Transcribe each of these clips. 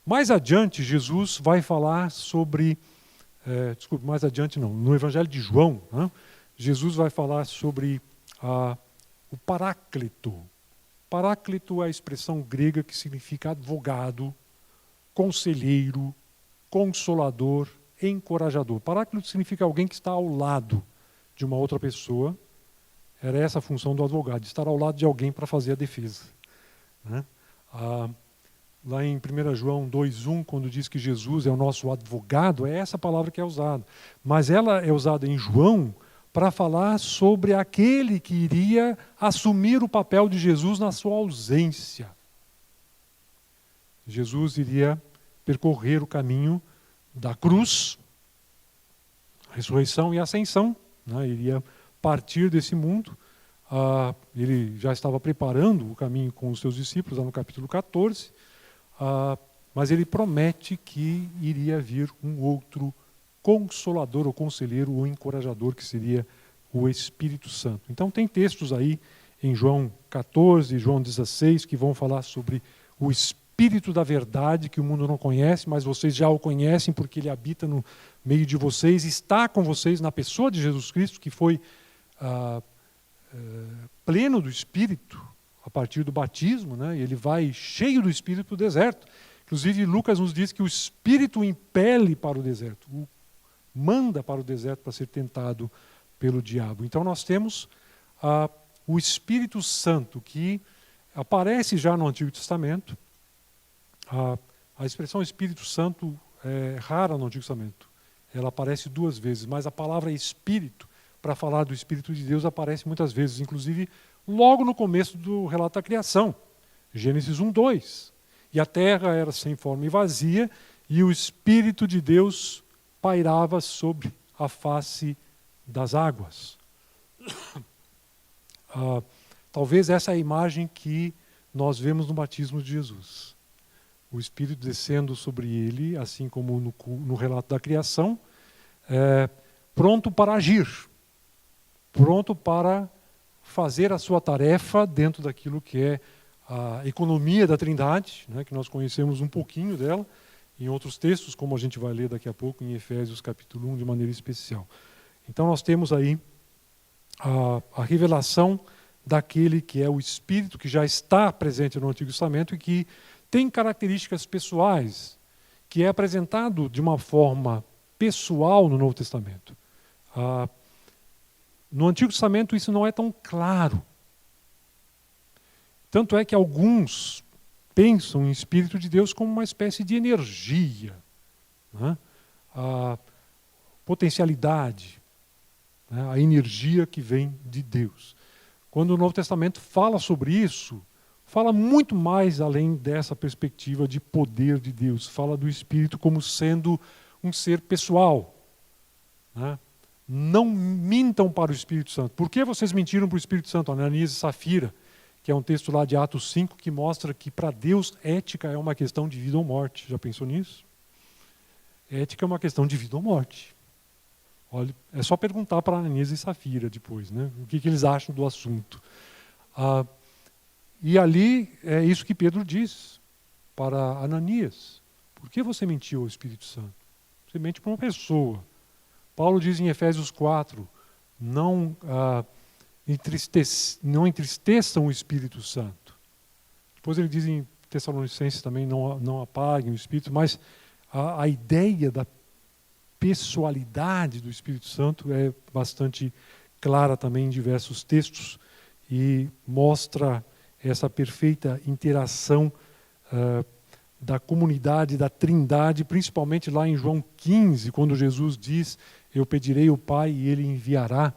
Mais adiante, Jesus vai falar sobre... mais adiante não, no Evangelho de João, né, Jesus vai falar sobre o Paráclito. Paráclito é a expressão grega que significa advogado, conselheiro, consolador, encorajador. Paráclito significa alguém que está ao lado de uma outra pessoa. Era essa a função do advogado, estar ao lado de alguém para fazer a defesa. Né? Lá em 1 João 2,1, quando diz que Jesus é o nosso advogado, é essa palavra que é usada. Mas ela é usada em João para falar sobre aquele que iria assumir o papel de Jesus na sua ausência. Jesus iria percorrer o caminho da cruz, ressurreição e ascensão, né? Iria partir desse mundo. Ele já estava preparando o caminho com os seus discípulos, lá no capítulo 14, mas ele promete que iria vir um outro consolador, ou conselheiro, ou encorajador, que seria o Espírito Santo. Então tem textos aí em João 14, João 16, que vão falar sobre o Espírito da verdade, que o mundo não conhece, mas vocês já o conhecem porque ele habita no meio de vocês, está com vocês na pessoa de Jesus Cristo, que foi pleno do Espírito a partir do batismo, né? Ele vai cheio do Espírito para o deserto. Inclusive, Lucas nos diz que o Espírito o impele para o deserto, o manda para o deserto para ser tentado pelo diabo. Então nós temos o Espírito Santo, que aparece já no Antigo Testamento. A expressão Espírito Santo é rara no Antigo Testamento. Ela aparece 2 vezes, mas a palavra Espírito, para falar do Espírito de Deus, aparece muitas vezes, inclusive logo no começo do relato da criação, Gênesis 1:2. E a terra era sem forma e vazia, e o Espírito de Deus pairava sobre a face das águas. Talvez essa é a imagem que nós vemos no batismo de Jesus. O Espírito descendo sobre ele, assim como no relato da criação, pronto para agir, pronto para fazer a sua tarefa dentro daquilo que é a economia da Trindade, né, que nós conhecemos um pouquinho dela, em outros textos, como a gente vai ler daqui a pouco, em Efésios capítulo 1, de maneira especial. Então nós temos aí a revelação daquele que é o Espírito, que já está presente no Antigo Testamento e que tem características pessoais, que é apresentado de uma forma pessoal no Novo Testamento. No Antigo Testamento isso não é tão claro. Tanto é que alguns pensam em Espírito de Deus como uma espécie de energia, né? A potencialidade, né? A energia que vem de Deus. Quando o Novo Testamento fala sobre isso, fala muito mais além dessa perspectiva de poder de Deus. Fala do Espírito como sendo um ser pessoal, né? Não mintam para o Espírito Santo. Por que vocês mentiram para o Espírito Santo? Ananias e Safira, que é um texto lá de Atos 5, que mostra que para Deus ética é uma questão de vida ou morte. Já pensou nisso? Ética é uma questão de vida ou morte. Olha, é só perguntar para Ananias e Safira depois, né? O que eles acham do assunto. E ali é isso que Pedro diz para Ananias. Por que você mentiu ao Espírito Santo? Você mente para uma pessoa. Paulo diz em Efésios 4, não entristeçam o Espírito Santo. Depois ele diz em Tessalonicenses também, não apaguem o Espírito, mas a ideia da pessoalidade do Espírito Santo é bastante clara também em diversos textos e mostra essa perfeita interação da comunidade, da Trindade, principalmente lá em João 15, quando Jesus diz: eu pedirei ao Pai e Ele enviará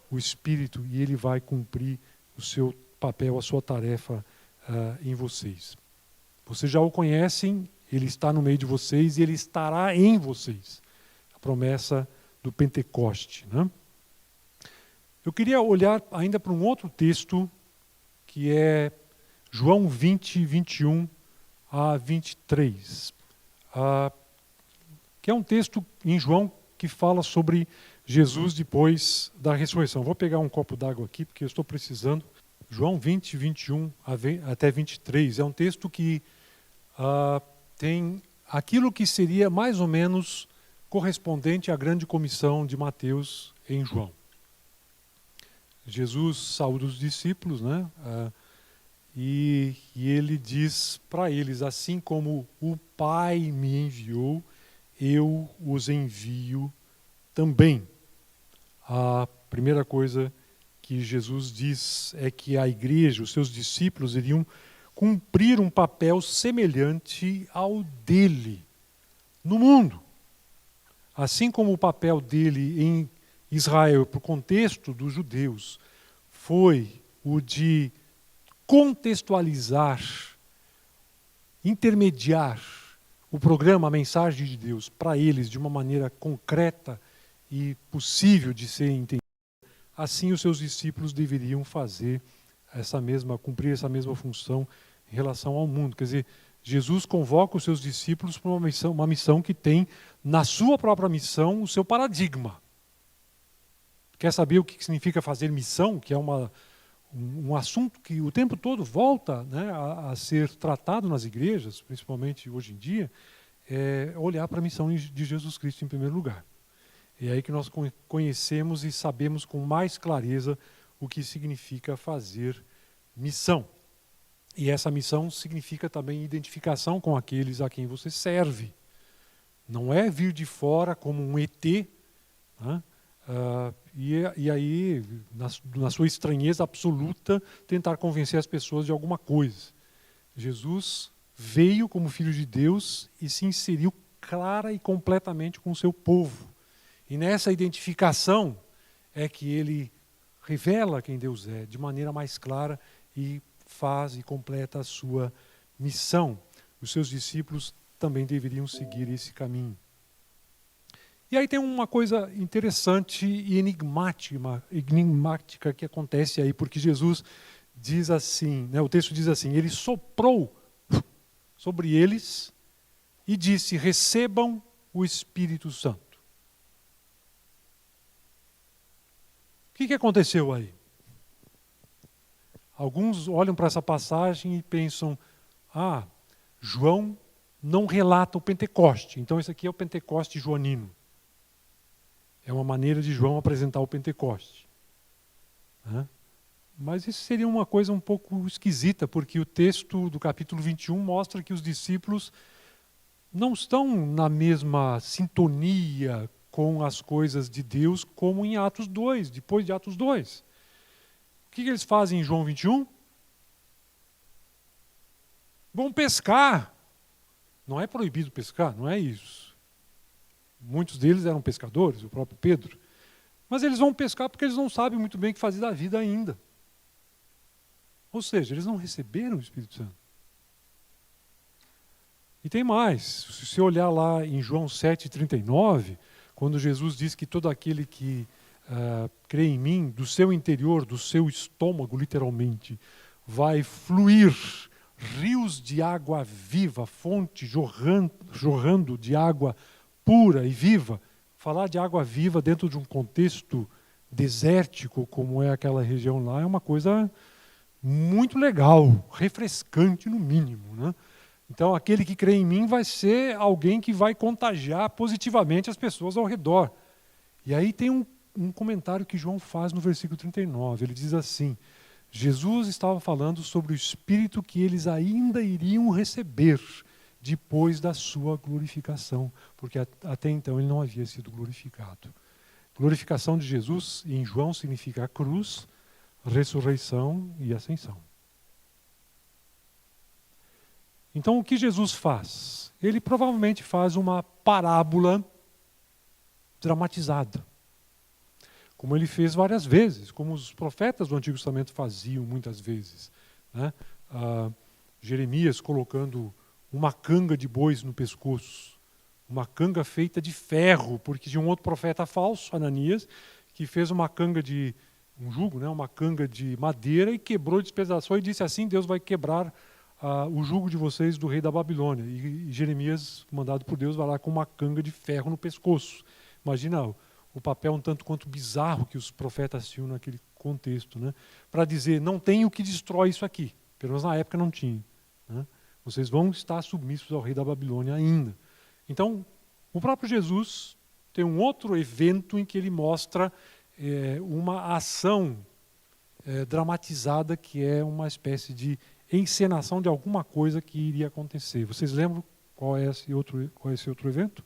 o Espírito e Ele vai cumprir o seu papel, a sua tarefa em vocês. Vocês já o conhecem, Ele está no meio de vocês e Ele estará em vocês. A promessa do Pentecoste, né? Eu queria olhar ainda para um outro texto, que é João 20, 21 a 23. Que é um texto em João que fala sobre Jesus depois da ressurreição. Vou pegar um copo d'água aqui, porque eu estou precisando. João 20, 21 até 23. É um texto que tem aquilo que seria mais ou menos correspondente à grande comissão de Mateus em João. Jesus saúda os discípulos, né? E ele diz para eles: assim como o Pai me enviou, eu os envio também. A primeira coisa que Jesus diz é que a igreja, os seus discípulos, iriam cumprir um papel semelhante ao dele no mundo. Assim como o papel dele em Israel, para o contexto dos judeus, foi o de contextualizar, intermediar o programa, a mensagem de Deus para eles de uma maneira concreta e possível de ser entendida, assim os seus discípulos deveriam cumprir essa mesma função em relação ao mundo. Quer dizer, Jesus convoca os seus discípulos para uma missão que tem, na sua própria missão, o seu paradigma. Quer saber o que significa fazer missão, que é um assunto que o tempo todo volta, né, a ser tratado nas igrejas, principalmente hoje em dia, é olhar para a missão de Jesus Cristo em primeiro lugar. É aí que nós conhecemos e sabemos com mais clareza o que significa fazer missão. E essa missão significa também identificação com aqueles a quem você serve. Não é vir de fora como um ET, né? E aí, na sua estranheza absoluta, tentar convencer as pessoas de alguma coisa. Jesus veio como Filho de Deus e se inseriu clara e completamente com o seu povo. E nessa identificação é que ele revela quem Deus é, de maneira mais clara, e faz e completa a sua missão. Os seus discípulos também deveriam seguir esse caminho. E aí tem uma coisa interessante e enigmática que acontece aí, porque Jesus diz assim, né, o texto diz assim: ele soprou sobre eles e disse: recebam o Espírito Santo. O que aconteceu aí? Alguns olham para essa passagem e pensam: João não relata o Pentecoste, então esse aqui é o Pentecoste joanino. É uma maneira de João apresentar o Pentecoste. Mas isso seria uma coisa um pouco esquisita, porque o texto do capítulo 21 mostra que os discípulos não estão na mesma sintonia com as coisas de Deus como em Atos 2, depois de Atos 2. O que eles fazem em João 21? Vão pescar. Não é proibido pescar, não é isso. Muitos deles eram pescadores, o próprio Pedro. Mas eles vão pescar porque eles não sabem muito bem o que fazer da vida ainda. Ou seja, eles não receberam o Espírito Santo. E tem mais. Se você olhar lá em João 7,39, quando Jesus diz que todo aquele que crê em mim, do seu interior, do seu estômago, literalmente, vai fluir rios de água viva, fonte jorrando de água pura e viva. Falar de água viva dentro de um contexto desértico, como é aquela região lá, é uma coisa muito legal, refrescante no mínimo, né? Então, aquele que crê em mim vai ser alguém que vai contagiar positivamente as pessoas ao redor. E aí tem um comentário que João faz no versículo 39. Ele diz assim: Jesus estava falando sobre o Espírito que eles ainda iriam receber depois da sua glorificação, porque até então ele não havia sido glorificado. Glorificação de Jesus, em João, significa a cruz, ressurreição e ascensão. Então, o que Jesus faz? Ele provavelmente faz uma parábola dramatizada, como ele fez várias vezes, como os profetas do Antigo Testamento faziam muitas vezes, né? Jeremias colocando uma canga de bois no pescoço, uma canga feita de ferro, porque tinha um outro profeta falso, Ananias, que fez uma canga de um jugo, né? Uma canga de madeira, e quebrou, despedaçou e disse: assim Deus vai quebrar o jugo de vocês do rei da Babilônia. E Jeremias, mandado por Deus, vai lá com uma canga de ferro no pescoço. Imagina o papel um tanto quanto bizarro que os profetas tinham naquele contexto, né? Para dizer: não tem o que destrói isso aqui. Pelo menos na época não tinha, né? Vocês vão estar submissos ao rei da Babilônia ainda. Então, o próprio Jesus tem um outro evento em que ele mostra uma ação dramatizada, que é uma espécie de encenação de alguma coisa que iria acontecer. Vocês lembram qual é esse outro evento?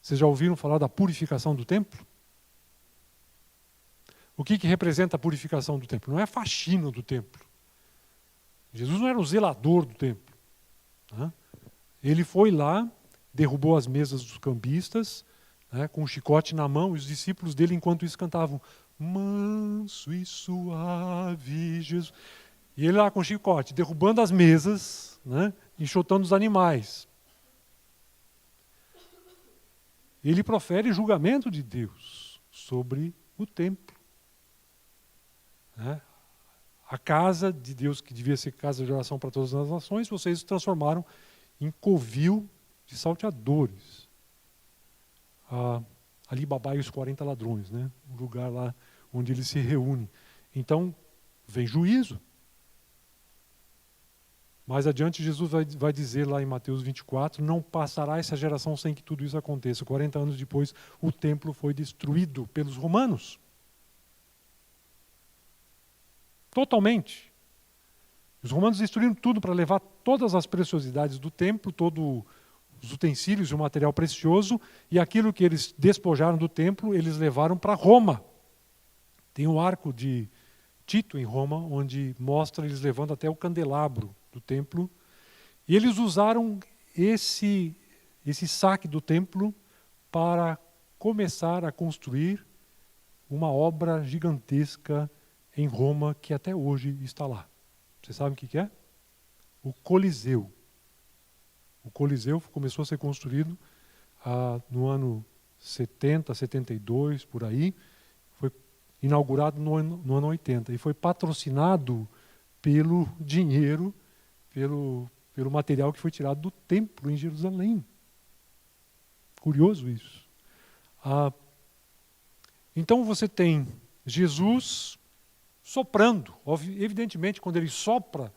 Vocês já ouviram falar da purificação do templo? O que representa a purificação do templo? Não é a faxina do templo. Jesus não era o zelador do templo. Né? Ele foi lá, derrubou as mesas dos cambistas, né, com um chicote na mão, e os discípulos dele, enquanto isso, cantavam manso e suave Jesus. E ele lá com o chicote, derrubando as mesas, né, enxotando os animais. Ele profere julgamento de Deus sobre o templo. Né? A casa de Deus, que devia ser casa de oração para todas as nações, vocês transformaram em covil de salteadores. Ali Babá e os 40 ladrões, né? O lugar lá onde eles se reúnem. Então, vem juízo. Mais adiante, Jesus vai dizer lá em Mateus 24, não passará essa geração sem que tudo isso aconteça. 40 anos depois, o templo foi destruído pelos romanos. Totalmente. Os romanos destruíram tudo para levar todas as preciosidades do templo, todos os utensílios e o material precioso, e aquilo que eles despojaram do templo, eles levaram para Roma. Tem um arco de Tito em Roma, onde mostra eles levando até o candelabro do templo, e eles usaram esse saque do templo para começar a construir uma obra gigantesca em Roma, que até hoje está lá. Vocês sabem o que é? O Coliseu. O Coliseu começou a ser construído no ano 70, 72, por aí. Foi inaugurado no ano 80 e foi patrocinado pelo dinheiro, pelo material que foi tirado do templo em Jerusalém. Curioso isso. Então você tem Jesus soprando. Evidentemente, quando ele sopra,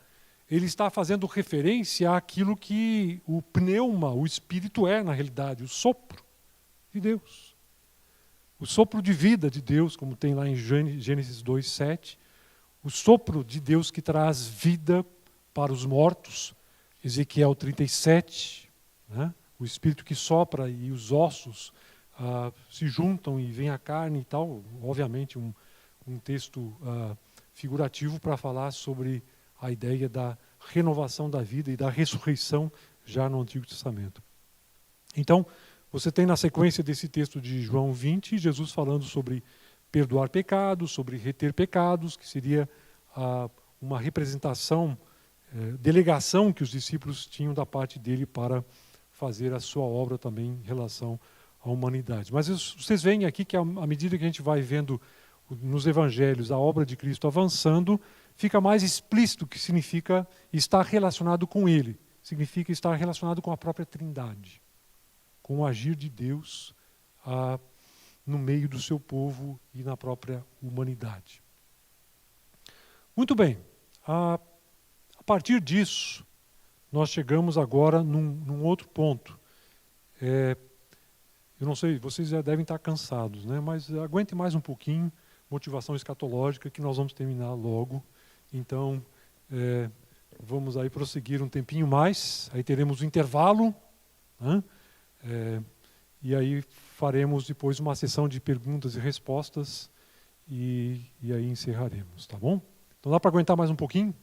ele está fazendo referência àquilo que o pneuma, o Espírito na realidade, o sopro de Deus. O sopro de vida de Deus, como tem lá em Gênesis 2:7, o sopro de Deus que traz vida para os mortos, Ezequiel 37, né? O Espírito que sopra e os ossos se juntam e vem a carne e tal, obviamente um texto figurativo para falar sobre a ideia da renovação da vida e da ressurreição já no Antigo Testamento. Então, você tem na sequência desse texto de João 20, Jesus falando sobre perdoar pecados, sobre reter pecados, que seria uma representação, delegação que os discípulos tinham da parte dele para fazer a sua obra também em relação à humanidade. Mas vocês veem aqui que à medida que a gente vai vendo nos evangelhos a obra de Cristo avançando, fica mais explícito o que significa estar relacionado com Ele. Significa estar relacionado com a própria Trindade, com o agir de Deus no meio do seu povo e na própria humanidade. Muito bem. A partir disso, nós chegamos agora num outro ponto. Eu não sei, vocês já devem estar cansados, né? Mas aguentem mais um pouquinho. Motivação escatológica, que nós vamos terminar logo. Então, vamos aí prosseguir um tempinho mais. Aí teremos um intervalo, né? E aí faremos depois uma sessão de perguntas e respostas e aí encerraremos, tá bom? Então dá para aguentar mais um pouquinho?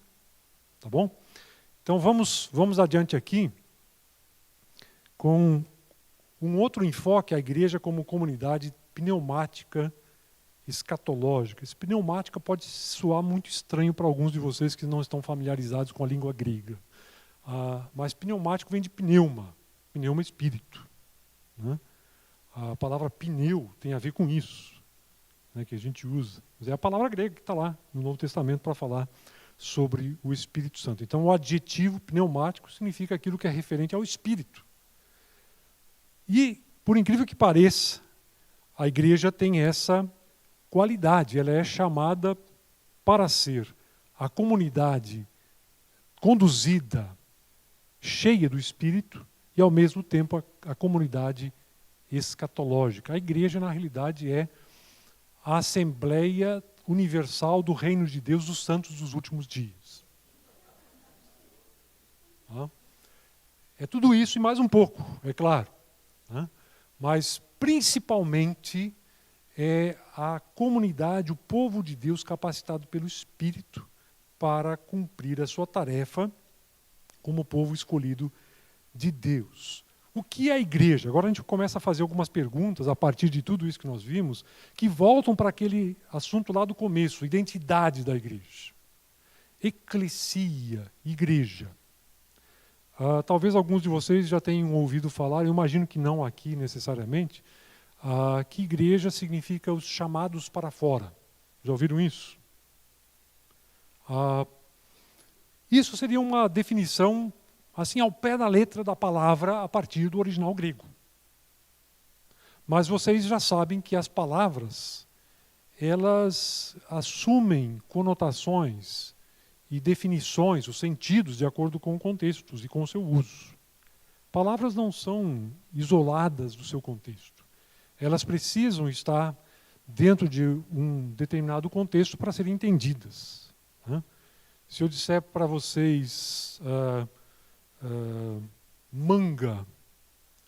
Tá bom? Então vamos adiante aqui com um outro enfoque à igreja como comunidade pneumática escatológica. Esse pneumática pode soar muito estranho para alguns de vocês que não estão familiarizados com a língua grega. Mas pneumático vem de pneuma espírito. Né? A palavra pneu tem a ver com isso, né, que a gente usa. Mas é a palavra grega que está lá no Novo Testamento para falar sobre o Espírito Santo. Então, o adjetivo pneumático significa aquilo que é referente ao Espírito. E, por incrível que pareça, a igreja tem essa qualidade. Ela é chamada para ser a comunidade conduzida, cheia do Espírito, e ao mesmo tempo a comunidade escatológica. A igreja, na realidade, é a Assembleia Universal do Reino de Deus dos Santos dos Últimos Dias. Tá? É tudo isso e mais um pouco, é claro. Tá? Mas, principalmente, é a comunidade, o povo de Deus capacitado pelo Espírito para cumprir a sua tarefa como povo escolhido de Deus. O que é a igreja? Agora a gente começa a fazer algumas perguntas a partir de tudo isso que nós vimos, que voltam para aquele assunto lá do começo, identidade da igreja. Eclesia, igreja. Talvez alguns de vocês já tenham ouvido falar, eu imagino que não aqui necessariamente, que igreja significa os chamados para fora. Já ouviram isso? Isso seria uma definição assim ao pé da letra da palavra a partir do original grego. Mas vocês já sabem que as palavras, elas assumem conotações e definições, os sentidos, de acordo com contextos e com o seu uso. Palavras não são isoladas do seu contexto. Elas precisam estar dentro de um determinado contexto para serem entendidas. Né? Se eu disser para vocês manga,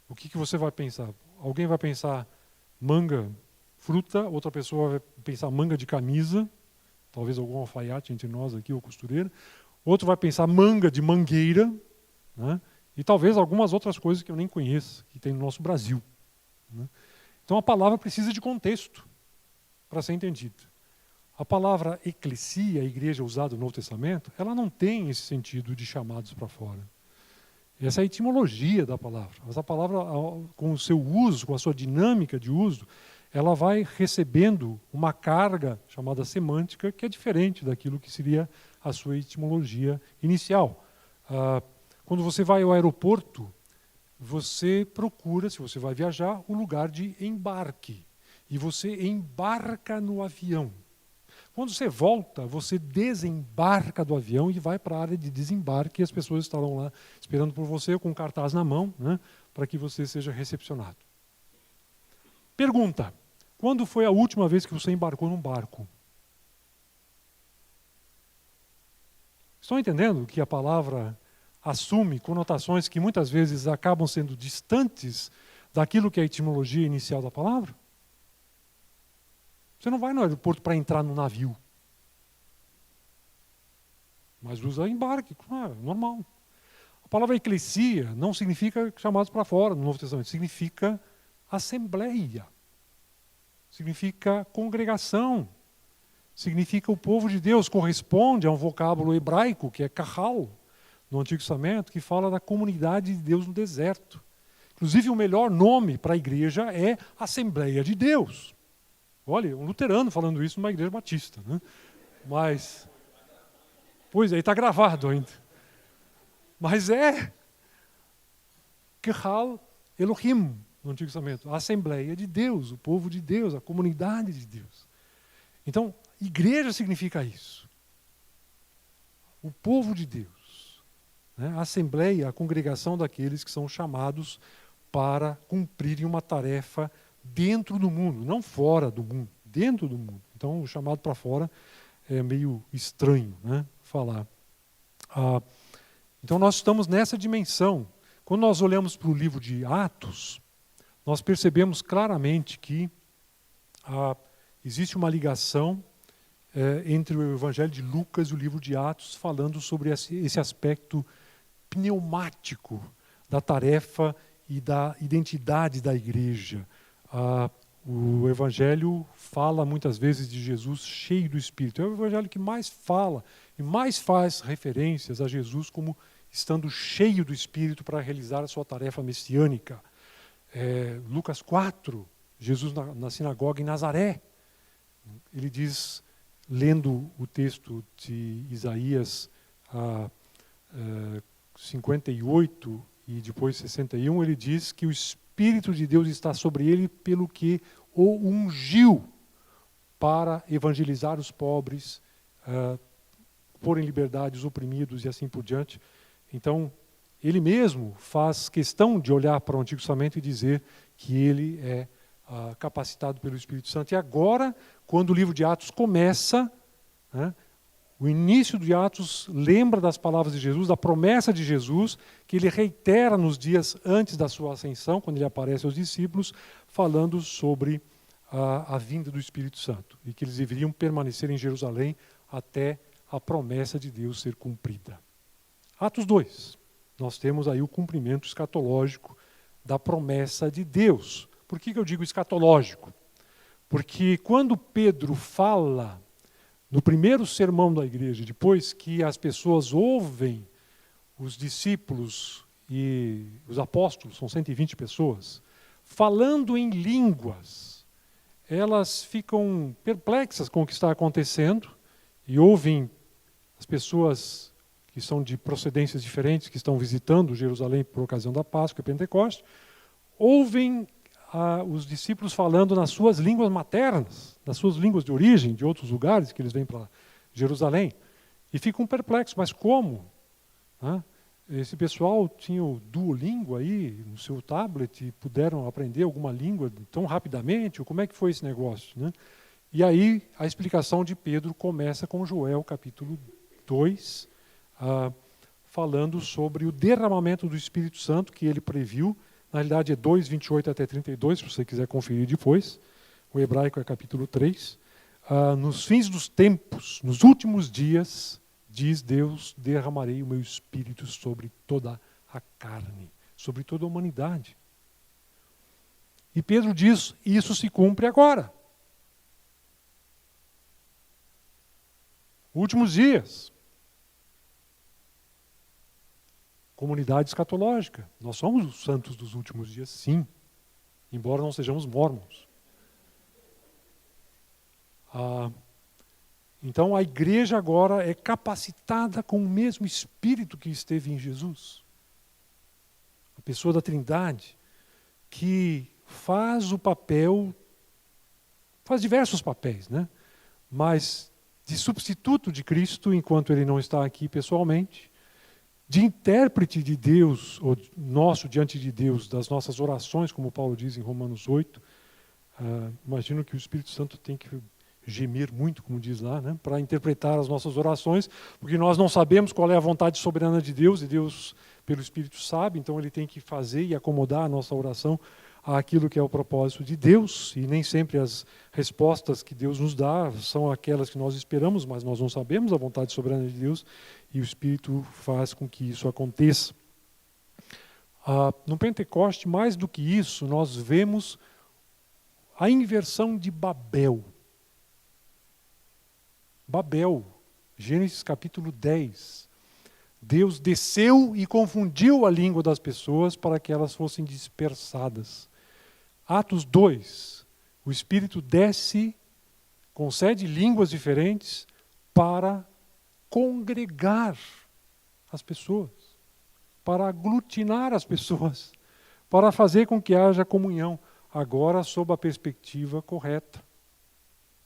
o que você vai pensar? Alguém vai pensar manga, fruta, outra pessoa vai pensar manga de camisa, talvez algum alfaiate entre nós aqui, ou costureira. Outro vai pensar manga de mangueira, né? E talvez algumas outras coisas que eu nem conheço, que tem no nosso Brasil. Né? Então a palavra precisa de contexto para ser entendida. A palavra eclesia, a igreja usada no Novo Testamento, ela não tem esse sentido de chamados para fora. Essa é a etimologia da palavra. Essa palavra, com o seu uso, com a sua dinâmica de uso, ela vai recebendo uma carga chamada semântica que é diferente daquilo que seria a sua etimologia inicial. Quando você vai ao aeroporto, você procura, se você vai viajar, o lugar de embarque. E você embarca no avião. Quando você volta, você desembarca do avião e vai para a área de desembarque e as pessoas estarão lá esperando por você com um cartaz na mão, né, para que você seja recepcionado. Pergunta: quando foi a última vez que você embarcou num barco? Estão entendendo que a palavra assume conotações que muitas vezes acabam sendo distantes daquilo que é a etimologia inicial da palavra? Você não vai no aeroporto para entrar no navio. Mas usa embarque, normal. A palavra eclesia não significa chamados para fora no Novo Testamento, significa assembleia, significa congregação, significa o povo de Deus, corresponde a um vocábulo hebraico que é kahal, no Antigo Testamento, que fala da comunidade de Deus no deserto. Inclusive o melhor nome para a igreja é Assembleia de Deus. Olha, um luterano falando isso numa igreja batista. Né? Mas, pois é, está gravado ainda. Mas é Kahal Elohim, no Antigo Testamento. A Assembleia de Deus, o povo de Deus, a comunidade de Deus. Então, igreja significa isso. O povo de Deus. Né? A Assembleia, a congregação daqueles que são chamados para cumprirem uma tarefa dentro do mundo, não fora do mundo, dentro do mundo. Então, o chamado para fora é meio estranho, né, falar. Então, nós estamos nessa dimensão. Quando nós olhamos para o livro de Atos, nós percebemos claramente que existe uma ligação entre o Evangelho de Lucas e o livro de Atos, falando sobre esse aspecto pneumático da tarefa e da identidade da igreja. O Evangelho fala muitas vezes de Jesus cheio do Espírito. É o Evangelho que mais fala e mais faz referências a Jesus como estando cheio do Espírito para realizar a sua tarefa messiânica. Lucas 4, Jesus na sinagoga em Nazaré, ele diz, lendo o texto de Isaías 58 e depois 61, ele diz que o Espírito de Deus está sobre ele pelo que o ungiu para evangelizar os pobres, pôr em liberdade os oprimidos e assim por diante. Então, ele mesmo faz questão de olhar para o Antigo Testamento e dizer que ele é capacitado pelo Espírito Santo. E agora, quando o livro de Atos começa, né, o início de Atos lembra das palavras de Jesus, da promessa de Jesus, que ele reitera nos dias antes da sua ascensão, quando ele aparece aos discípulos, falando sobre a vinda do Espírito Santo, e que eles deveriam permanecer em Jerusalém até a promessa de Deus ser cumprida. Atos 2, nós temos aí o cumprimento escatológico da promessa de Deus. Por que eu digo escatológico? Porque quando Pedro fala no primeiro sermão da igreja, depois que as pessoas ouvem os discípulos e os apóstolos, são 120 pessoas, falando em línguas, elas ficam perplexas com o que está acontecendo e ouvem as pessoas que são de procedências diferentes, que estão visitando Jerusalém por ocasião da Páscoa e Pentecoste, ouvem os discípulos falando nas suas línguas maternas, nas suas línguas de origem, de outros lugares que eles vêm para Jerusalém, e ficam perplexos, mas como? Esse pessoal tinha o Duolingo aí no seu tablet e puderam aprender alguma língua tão rapidamente, ou como é que foi esse negócio? Né? E aí a explicação de Pedro começa com Joel capítulo 2, falando sobre o derramamento do Espírito Santo que ele previu. Na realidade é 2, 28 até 32, se você quiser conferir depois. O hebraico é capítulo 3. Nos fins dos tempos, nos últimos dias, diz Deus, derramarei o meu Espírito sobre toda a carne, sobre toda a humanidade. E Pedro diz, isso se cumpre agora. Últimos dias. Comunidade escatológica. Nós somos os santos dos últimos dias, sim. Embora não sejamos mormons. Então a igreja agora é capacitada com o mesmo Espírito que esteve em Jesus. A pessoa da Trindade, que faz o papel, faz diversos papéis, né? Mas de substituto de Cristo, enquanto ele não está aqui pessoalmente, de intérprete de Deus, ou nosso diante de Deus, das nossas orações, como Paulo diz em Romanos 8. Imagino que o Espírito Santo tem que gemer muito, como diz lá, né, para interpretar as nossas orações, porque nós não sabemos qual é a vontade soberana de Deus, e Deus, pelo Espírito, sabe, então ele tem que fazer e acomodar a nossa oração àquilo que é o propósito de Deus, e nem sempre as respostas que Deus nos dá são aquelas que nós esperamos, mas nós não sabemos a vontade soberana de Deus, e o Espírito faz com que isso aconteça. No Pentecoste, mais do que isso, nós vemos a inversão de Babel. Babel, Gênesis capítulo 10. Deus desceu e confundiu a língua das pessoas para que elas fossem dispersadas. Atos 2, o Espírito desce, concede línguas diferentes para congregar as pessoas, para aglutinar as pessoas, para fazer com que haja comunhão, agora sob a perspectiva correta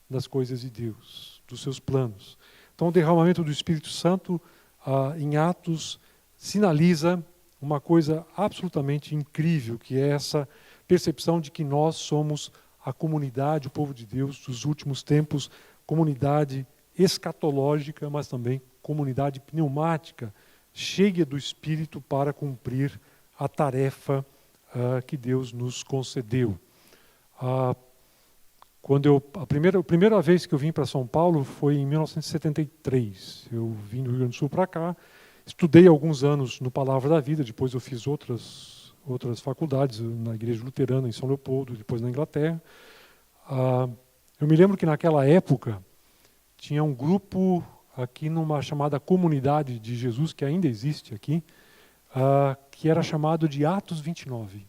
das coisas de Deus, dos seus planos. Então o derramamento do Espírito Santo em Atos sinaliza uma coisa absolutamente incrível, que é essa percepção de que nós somos a comunidade, o povo de Deus dos últimos tempos, comunidade escatológica, mas também comunidade pneumática, cheia do Espírito para cumprir a tarefa que Deus nos concedeu. A primeira vez que eu vim para São Paulo foi em 1973. Eu vim do Rio Grande do Sul para cá, estudei alguns anos no Palavra da Vida, depois eu fiz outras faculdades, na Igreja Luterana em São Leopoldo, depois na Inglaterra. Eu me lembro que naquela época tinha um grupo aqui numa chamada Comunidade de Jesus, que ainda existe aqui, que era chamado de Atos 29.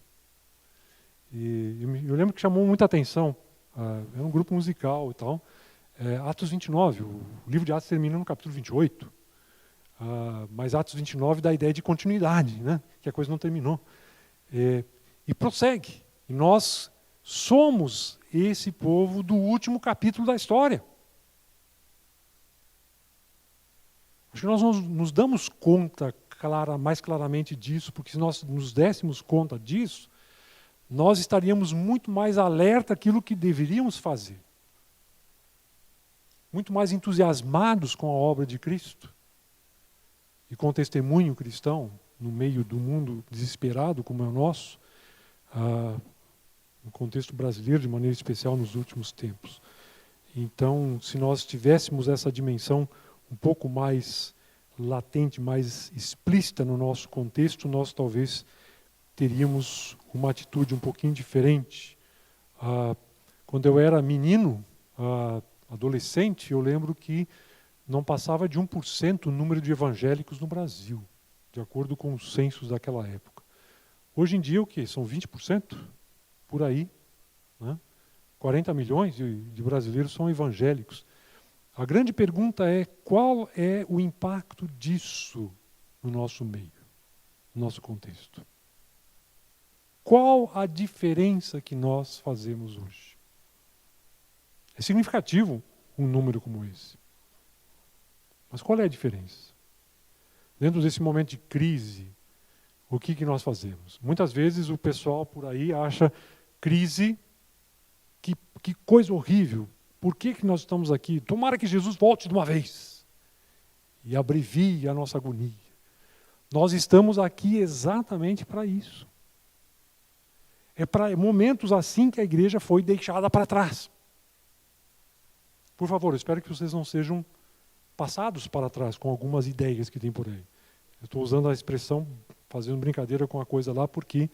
E eu lembro que chamou muita atenção. Era um grupo musical e tal. Atos 29, o livro de Atos termina no capítulo 28. Mas Atos 29 dá a ideia de continuidade, né? Que a coisa não terminou. E prossegue. E nós somos esse povo do último capítulo da história. Acho que nós não nos damos conta mais claramente disso, porque se nós nos dessemos conta disso, nós estaríamos muito mais alerta àquilo que deveríamos fazer. Muito mais entusiasmados com a obra de Cristo e com o testemunho cristão no meio do mundo desesperado como é o nosso, no contexto brasileiro de maneira especial nos últimos tempos. Então, se nós tivéssemos essa dimensão um pouco mais latente, mais explícita no nosso contexto, nós talvez teríamos uma atitude um pouquinho diferente. Quando eu era menino, adolescente, eu lembro que não passava de 1% o número de evangélicos no Brasil, de acordo com os censos daquela época. Hoje em dia, o quê? São 20%? Por aí. Né? 40 milhões de brasileiros são evangélicos. A grande pergunta é, qual é o impacto disso no nosso meio, no nosso contexto? Qual a diferença que nós fazemos hoje? É significativo um número como esse. Mas qual é a diferença? Dentro desse momento de crise, o que nós fazemos? Muitas vezes o pessoal por aí acha crise, que coisa horrível. Por que nós estamos aqui? Tomara que Jesus volte de uma vez e abrevie a nossa agonia. Nós estamos aqui exatamente para isso. É para momentos assim que a igreja foi deixada para trás. Por favor, eu espero que vocês não sejam passados para trás com algumas ideias que tem por aí. Eu estou usando a expressão, fazendo brincadeira com a coisa lá, porque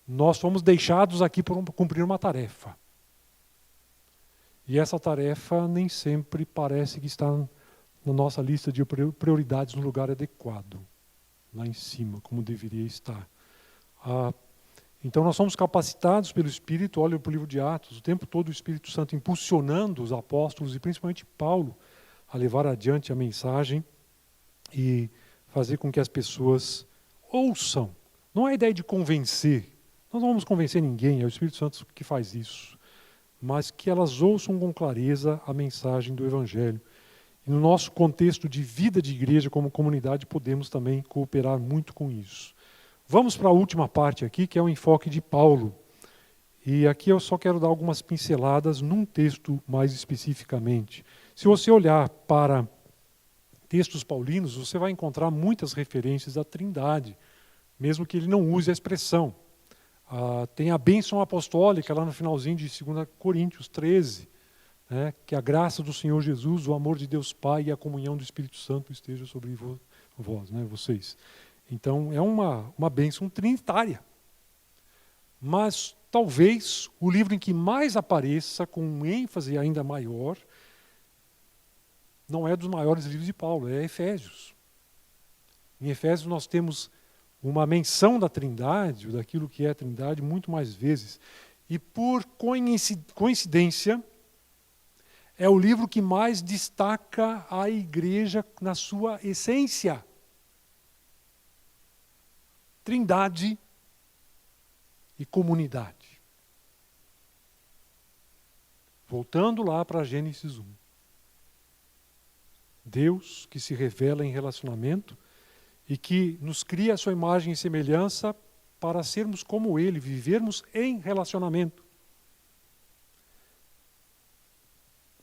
nós fomos deixados aqui para cumprir uma tarefa. E essa tarefa nem sempre parece que está na nossa lista de prioridades no lugar adequado, lá em cima, como deveria estar. Então nós somos capacitados pelo Espírito, olha para o livro de Atos, o tempo todo o Espírito Santo impulsionando os apóstolos, e principalmente Paulo, a levar adiante a mensagem e fazer com que as pessoas ouçam. Não é a ideia de convencer, nós não vamos convencer ninguém, é o Espírito Santo que faz isso. Mas que elas ouçam com clareza a mensagem do Evangelho. E no nosso contexto de vida de igreja como comunidade, podemos também cooperar muito com isso. Vamos para a última parte aqui, que é o enfoque de Paulo. E aqui eu só quero dar algumas pinceladas num texto mais especificamente. Se você olhar para textos paulinos, você vai encontrar muitas referências à Trindade, mesmo que ele não use a expressão. Tem a bênção apostólica lá no finalzinho de 2 Coríntios 13, né, que a graça do Senhor Jesus, o amor de Deus Pai e a comunhão do Espírito Santo esteja sobre vós, né, vocês. Então é uma bênção trinitária. Mas talvez o livro em que mais apareça, com um ênfase ainda maior, não é dos maiores livros de Paulo, é Efésios. Em Efésios nós temos uma menção da Trindade, ou daquilo que é a Trindade, muito mais vezes. E por coincidência, é o livro que mais destaca a igreja na sua essência. Trindade e comunidade. Voltando lá para Gênesis 1. Deus que se revela em relacionamento e que nos cria a sua imagem e semelhança para sermos como Ele, vivermos em relacionamento.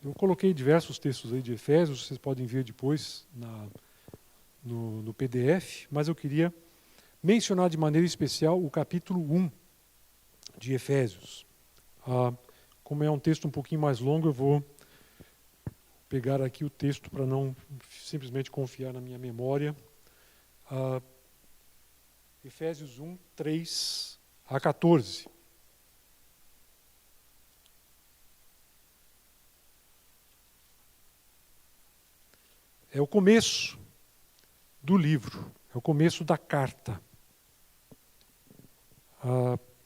Eu coloquei diversos textos aí de Efésios, vocês podem ver depois no PDF, mas eu queria mencionar de maneira especial o capítulo 1 de Efésios. Como é um texto um pouquinho mais longo, eu vou pegar aqui o texto para não simplesmente confiar na minha memória. Efésios 1, 3 a 14. É o começo do livro, é o começo da carta.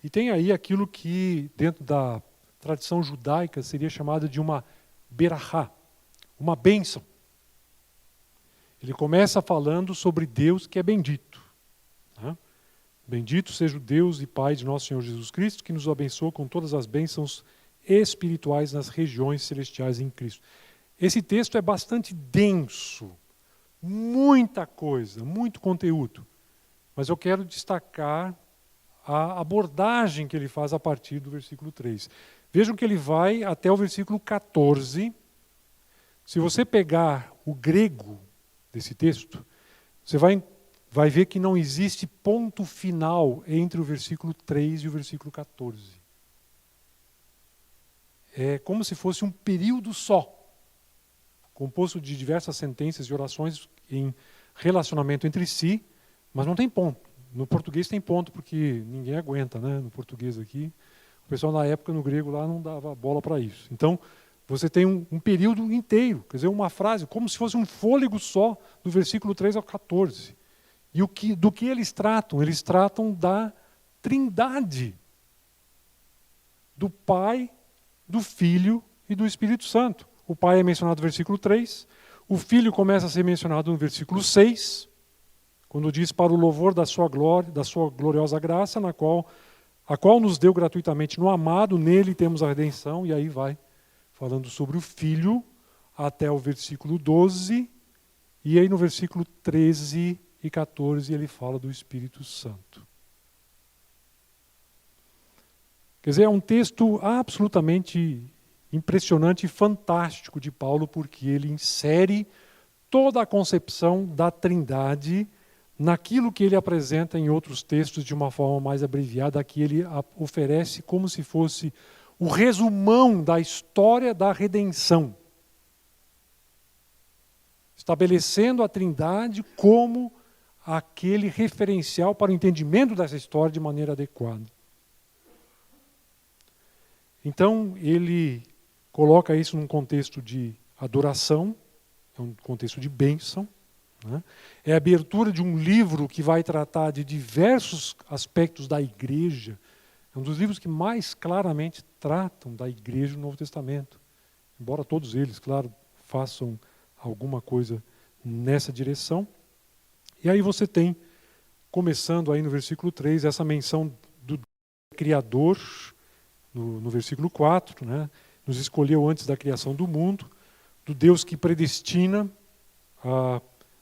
E tem aí aquilo que, dentro da tradição judaica, seria chamado de uma berachá, uma bênção. Ele começa falando sobre Deus que é bendito. Né? Bendito seja o Deus e Pai de nosso Senhor Jesus Cristo, que nos abençoa com todas as bênçãos espirituais nas regiões celestiais em Cristo. Esse texto é bastante denso, muita coisa, muito conteúdo. Mas eu quero destacar a abordagem que ele faz a partir do versículo 3. Vejam que ele vai até o versículo 14. Se você pegar o grego desse texto, você vai ver que não existe ponto final entre o versículo 3 e o versículo 14. É como se fosse um período só, composto de diversas sentenças e orações em relacionamento entre si, mas não tem ponto. No português tem ponto, porque ninguém aguenta, né? No português aqui. O pessoal na época, no grego, lá não dava bola para isso. Então, você tem um período inteiro, quer dizer, uma frase, como se fosse um fôlego só, do versículo 3 ao 14. E do que eles tratam? Eles tratam da Trindade, do Pai, do Filho e do Espírito Santo. O Pai é mencionado no versículo 3, o Filho começa a ser mencionado no versículo 6, quando diz para o louvor da sua glória, da sua gloriosa graça, a qual nos deu gratuitamente no amado, nele temos a redenção, e aí vai falando sobre o Filho até o versículo 12, e aí no versículo 13 e 14 ele fala do Espírito Santo. Quer dizer, é um texto absolutamente impressionante e fantástico de Paulo, porque ele insere toda a concepção da Trindade naquilo que ele apresenta em outros textos de uma forma mais abreviada. Aqui ele oferece como se fosse o resumão da história da redenção, estabelecendo a Trindade como aquele referencial para o entendimento dessa história de maneira adequada. Então, ele coloca isso num contexto de adoração, é um contexto de bênção, né? É a abertura de um livro que vai tratar de diversos aspectos da igreja. É um dos livros que mais claramente tratam da igreja no Novo Testamento. Embora todos eles, claro, façam alguma coisa nessa direção. E aí você tem, começando aí no versículo 3, essa menção do Criador, no versículo 4, né? Nos escolheu antes da criação do mundo, do Deus que predestina,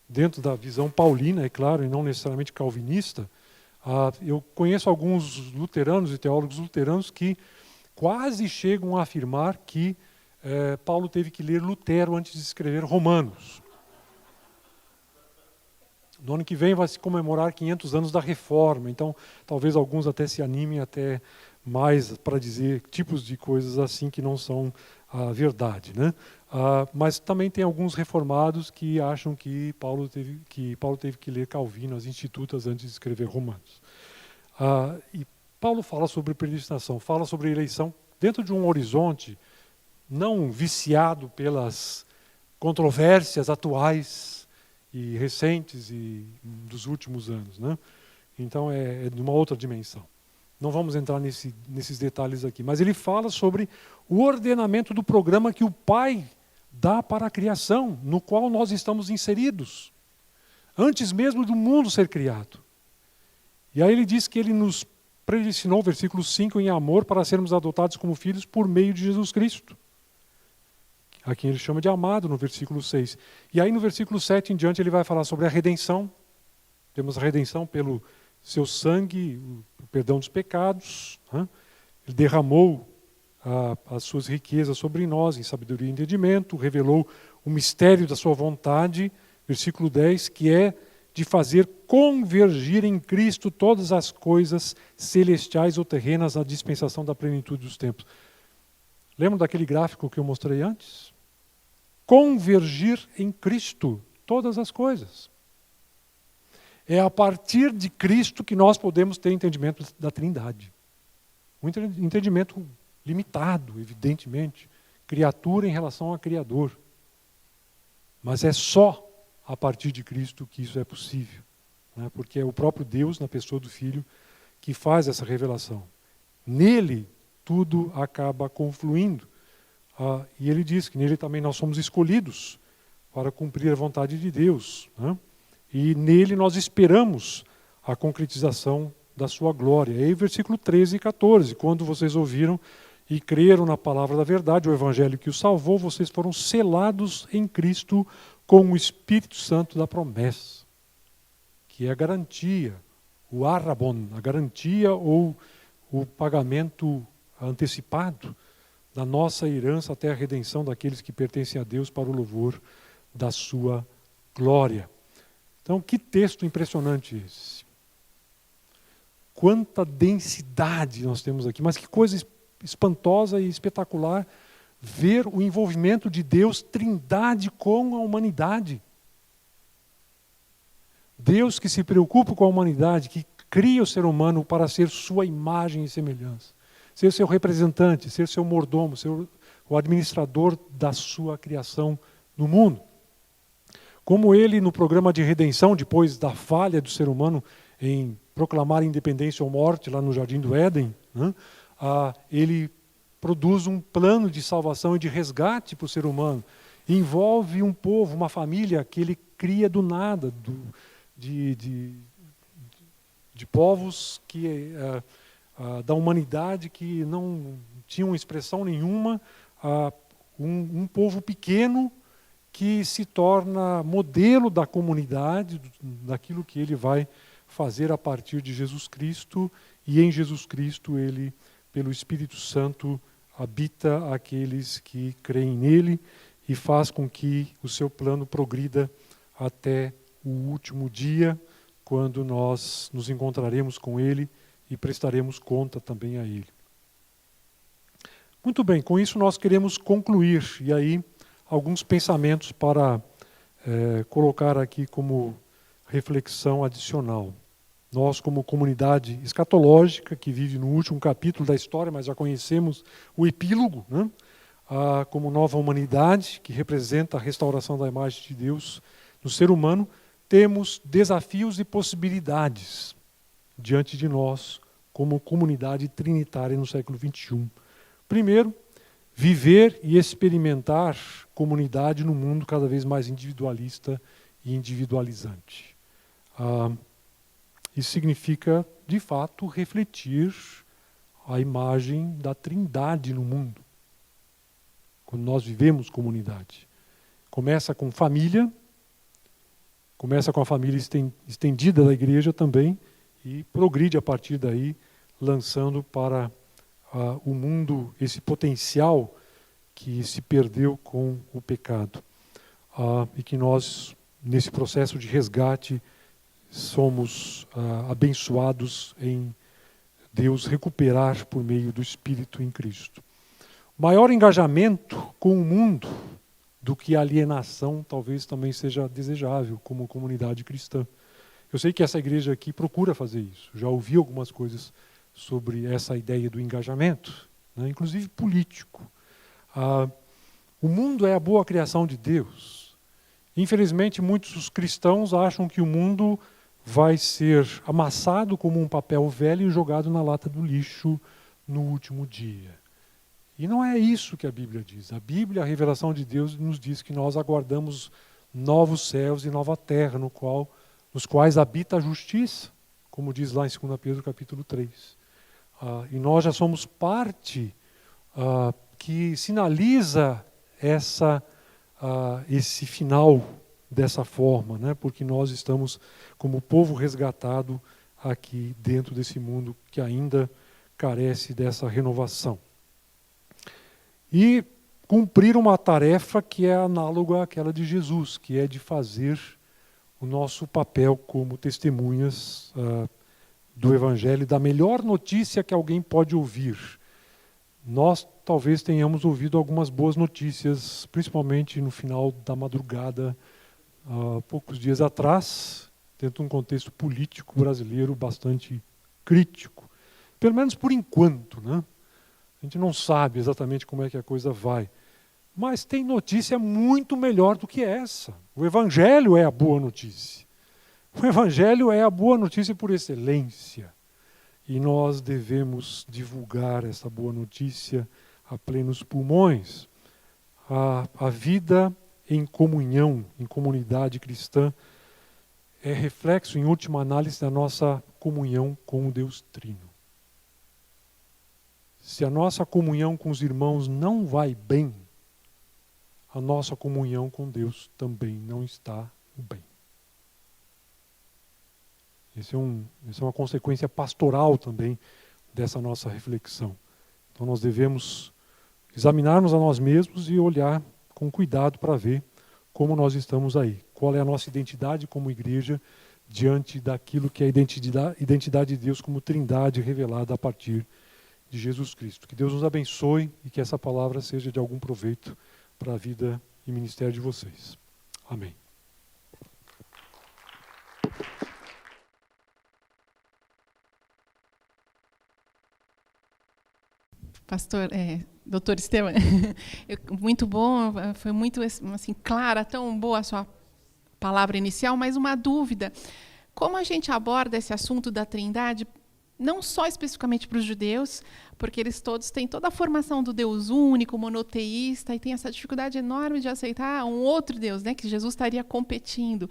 dentro da visão paulina, é claro, e não necessariamente calvinista. Eu conheço alguns luteranos e teólogos luteranos que quase chegam a afirmar que Paulo teve que ler Lutero antes de escrever Romanos. No ano que vem vai se comemorar 500 anos da Reforma, então talvez alguns até se animem até mais para dizer tipos de coisas assim que não são a verdade, né? Mas também tem alguns reformados que acham que Paulo teve que ler Calvino, as Institutas, antes de escrever Romanos. E Paulo fala sobre predestinação, fala sobre eleição dentro de um horizonte não viciado pelas controvérsias atuais e recentes e dos últimos anos, né? Então é de uma outra dimensão. Não vamos entrar nesses detalhes aqui, mas ele fala sobre o ordenamento do programa que o Pai dá para a criação, no qual nós estamos inseridos, antes mesmo do mundo ser criado. E aí ele diz que ele nos predestinou, versículo 5, em amor, para sermos adotados como filhos por meio de Jesus Cristo, a quem ele chama de amado, no versículo 6. E aí no versículo 7 em diante ele vai falar sobre a redenção. Temos a redenção pelo seu sangue, o perdão dos pecados, né? Ele derramou as suas riquezas sobre nós em sabedoria e entendimento, revelou o mistério da sua vontade, versículo 10, que é de fazer convergir em Cristo todas as coisas celestiais ou terrenas na dispensação da plenitude dos tempos. Lembram daquele gráfico que eu mostrei antes? Convergir em Cristo todas as coisas. É a partir de Cristo que nós podemos ter entendimento da Trindade. Um entendimento limitado, evidentemente. Criatura em relação a Criador. Mas é só a partir de Cristo que isso é possível, né? Porque é o próprio Deus, na pessoa do Filho, que faz essa revelação. Nele, tudo acaba confluindo. E ele diz que nele também nós somos escolhidos para cumprir a vontade de Deus, né? E nele nós esperamos a concretização da sua glória. E aí, versículo 13 e 14, quando vocês ouviram e creram na palavra da verdade, o evangelho que os salvou, vocês foram selados em Cristo com o Espírito Santo da promessa, que é a garantia, o arrabon, a garantia ou o pagamento antecipado da nossa herança até a redenção daqueles que pertencem a Deus para o louvor da sua glória. Então, que texto impressionante esse. Quanta densidade nós temos aqui, mas que coisa espantosa e espetacular ver o envolvimento de Deus, Trindade, com a humanidade. Deus que se preocupa com a humanidade, que cria o ser humano para ser sua imagem e semelhança. Ser seu representante, ser seu mordomo, ser o administrador da sua criação no mundo. Como ele, no programa de redenção, depois da falha do ser humano em proclamar independência ou morte lá no Jardim do Éden, né, ele produz um plano de salvação e de resgate para o ser humano. Envolve um povo, uma família que ele cria do nada, de povos que, da humanidade que não tinham expressão nenhuma, um povo pequeno que se torna modelo da comunidade, daquilo que ele vai fazer a partir de Jesus Cristo, e em Jesus Cristo ele, pelo Espírito Santo, habita aqueles que creem nele e faz com que o seu plano progrida até o último dia, quando nós nos encontraremos com ele e prestaremos conta também a ele. Muito bem, com isso nós queremos concluir, e aí alguns pensamentos para colocar aqui como reflexão adicional. Nós, como comunidade escatológica, que vive no último capítulo da história, mas já conhecemos o epílogo, né? Como nova humanidade, que representa a restauração da imagem de Deus no ser humano, temos desafios e possibilidades diante de nós, como comunidade trinitária no século XXI. Primeiro, viver e experimentar comunidade num mundo cada vez mais individualista e individualizante. Isso significa, de fato, refletir a imagem da Trindade no mundo. Quando nós vivemos comunidade. Começa com família, começa com a família estendida da igreja também, e progride a partir daí, lançando para o mundo esse potencial que se perdeu com o pecado. E que nós, nesse processo de resgate, somos abençoados em Deus recuperar por meio do Espírito em Cristo. Maior engajamento com o mundo do que alienação talvez também seja desejável como comunidade cristã. Eu sei que essa igreja aqui procura fazer isso. Já ouvi algumas coisas sobre essa ideia do engajamento, né, inclusive político. O mundo é a boa criação de Deus. Infelizmente, muitos cristãos acham que o mundo vai ser amassado como um papel velho e jogado na lata do lixo no último dia. E não é isso que a Bíblia diz. A Bíblia, a revelação de Deus, nos diz que nós aguardamos novos céus e nova terra, nos quais habita a justiça, como diz lá em 2 Pedro capítulo 3. E nós já somos parte que sinaliza esse final dessa forma, né? Porque nós estamos como povo resgatado aqui dentro desse mundo que ainda carece dessa renovação. E cumprir uma tarefa que é análoga àquela de Jesus, que é de fazer o nosso papel como testemunhas do Evangelho, da melhor notícia que alguém pode ouvir. Nós talvez tenhamos ouvido algumas boas notícias, principalmente no final da madrugada, poucos dias atrás, dentro de um contexto político brasileiro bastante crítico. Pelo menos por enquanto, né? A gente não sabe exatamente como é que a coisa vai. Mas tem notícia muito melhor do que essa. O Evangelho é a boa notícia. O Evangelho é a boa notícia por excelência. E nós devemos divulgar essa boa notícia a plenos pulmões. A vida em comunhão, em comunidade cristã, é reflexo, em última análise, da nossa comunhão com o Deus Trino. Se a nossa comunhão com os irmãos não vai bem, a nossa comunhão com Deus também não está bem. Essa é uma consequência pastoral também dessa nossa reflexão. Então nós devemos examinarmos a nós mesmos e olhar com cuidado para ver como nós estamos aí. Qual é a nossa identidade como igreja diante daquilo que é a identidade de Deus como trindade revelada a partir de Jesus Cristo. Que Deus nos abençoe e que essa palavra seja de algum proveito para a vida e ministério de vocês. Amém. Pastor, doutor Esteban, muito bom, foi muito assim, clara, tão boa a sua palavra inicial, mas uma dúvida. Como a gente aborda esse assunto da Trindade, não só especificamente para os judeus, porque eles todos têm toda a formação do Deus único, monoteísta, e tem essa dificuldade enorme de aceitar um outro Deus, né, que Jesus estaria competindo.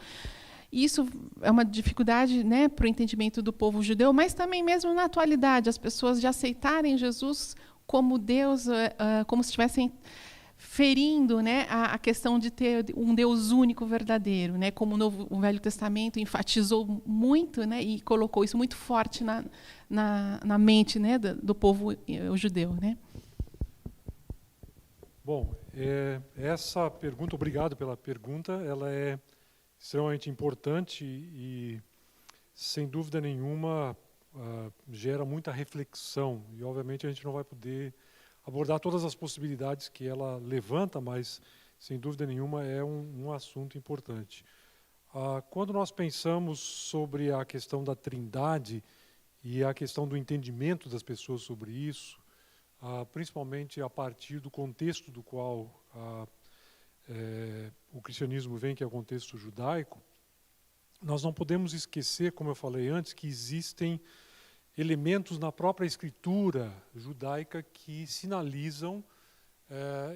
Isso é uma dificuldade, né, para o entendimento do povo judeu, mas também mesmo na atualidade, as pessoas de aceitarem Jesus como Deus, como se estivessem ferindo, né, a questão de ter um Deus único verdadeiro, né, como o Velho Testamento enfatizou muito, né, e colocou isso muito forte na mente, né, do povo judeu, né? Bom, essa pergunta, obrigado pela pergunta, ela é extremamente importante e, sem dúvida nenhuma, gera muita reflexão. E, obviamente, a gente não vai poder abordar todas as possibilidades que ela levanta, mas, sem dúvida nenhuma, é um assunto importante. Quando nós pensamos sobre a questão da Trindade e a questão do entendimento das pessoas sobre isso, principalmente a partir do contexto do qual o cristianismo vem, que é o contexto judaico, nós não podemos esquecer, como eu falei antes, que existem elementos na própria escritura judaica que sinalizam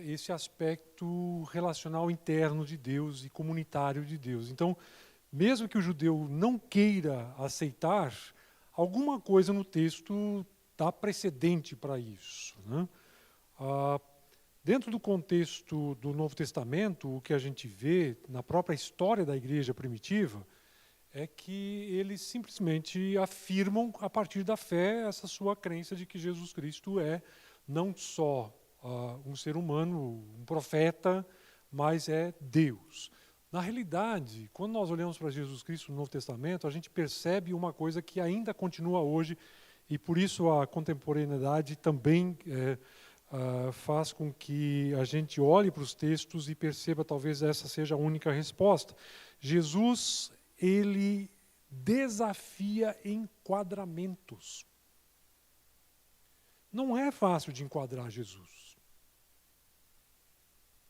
esse aspecto relacional interno de Deus e comunitário de Deus. Então, mesmo que o judeu não queira aceitar, alguma coisa no texto dá precedente para isso, né? Dentro do contexto do Novo Testamento, o que a gente vê na própria história da igreja primitiva é que eles simplesmente afirmam, a partir da fé, essa sua crença de que Jesus Cristo é não só um ser humano, um profeta, mas é Deus. Na realidade, quando nós olhamos para Jesus Cristo no Novo Testamento, a gente percebe uma coisa que ainda continua hoje, e por isso a contemporaneidade também faz com que a gente olhe para os textos e perceba, talvez essa seja a única resposta. Jesus, ele desafia enquadramentos. Não é fácil de enquadrar Jesus.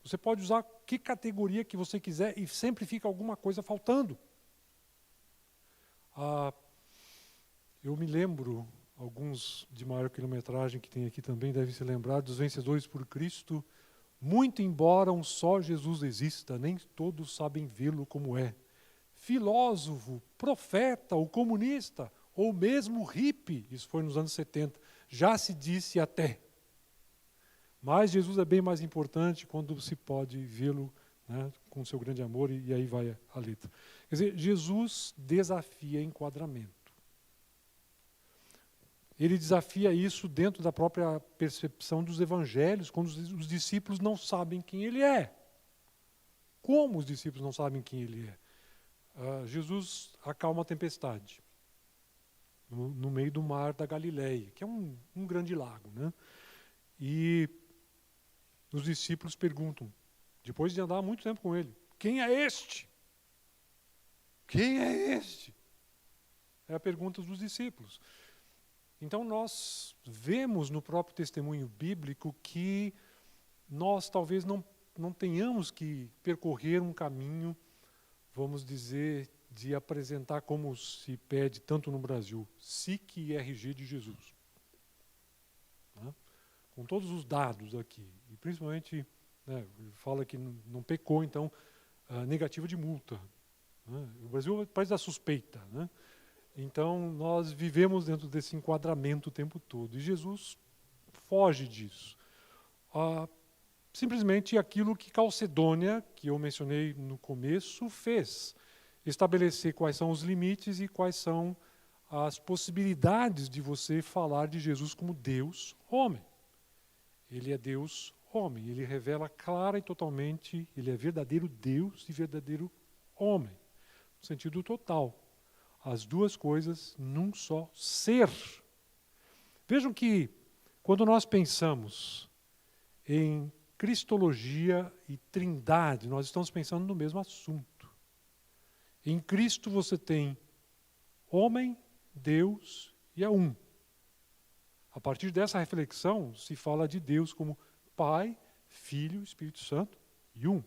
Você pode usar que categoria que você quiser e sempre fica alguma coisa faltando. Eu me lembro, alguns de maior quilometragem que tem aqui também devem se lembrar dos Vencedores por Cristo. Muito embora um só Jesus exista, nem todos sabem vê-lo como é. Filósofo, profeta, ou comunista, ou mesmo hippie, isso foi nos anos 70, já se disse até. Mas Jesus é bem mais importante quando se pode vê-lo, né, com seu grande amor, e aí vai a letra. Quer dizer, Jesus desafia enquadramento. Ele desafia isso dentro da própria percepção dos evangelhos, quando os discípulos não sabem quem ele é. Como os discípulos não sabem quem ele é? Jesus acalma a tempestade no meio do mar da Galileia, que é um grande lago, né? E os discípulos perguntam, depois de andar muito tempo com ele, quem é este? Quem é este? É a pergunta dos discípulos. Então nós vemos no próprio testemunho bíblico que nós talvez não tenhamos que percorrer um caminho, vamos dizer, de apresentar como se pede tanto no Brasil, SIC e RG de Jesus. Né? Com todos os dados aqui. E principalmente, né, fala que não pecou, então, negativa de multa. Né? O Brasil é o país da suspeita. Né? Então, nós vivemos dentro desse enquadramento o tempo todo. E Jesus foge disso. simplesmente aquilo que Calcedônia, que eu mencionei no começo, fez. Estabelecer quais são os limites e quais são as possibilidades de você falar de Jesus como Deus homem. Ele é Deus homem, ele revela clara e totalmente, ele é verdadeiro Deus e verdadeiro homem, no sentido total. As duas coisas num só ser. Vejam que, quando nós pensamos em cristologia e trindade, nós estamos pensando no mesmo assunto. Em Cristo você tem homem, Deus e é um. A partir dessa reflexão, se fala de Deus como Pai, Filho, Espírito Santo e um.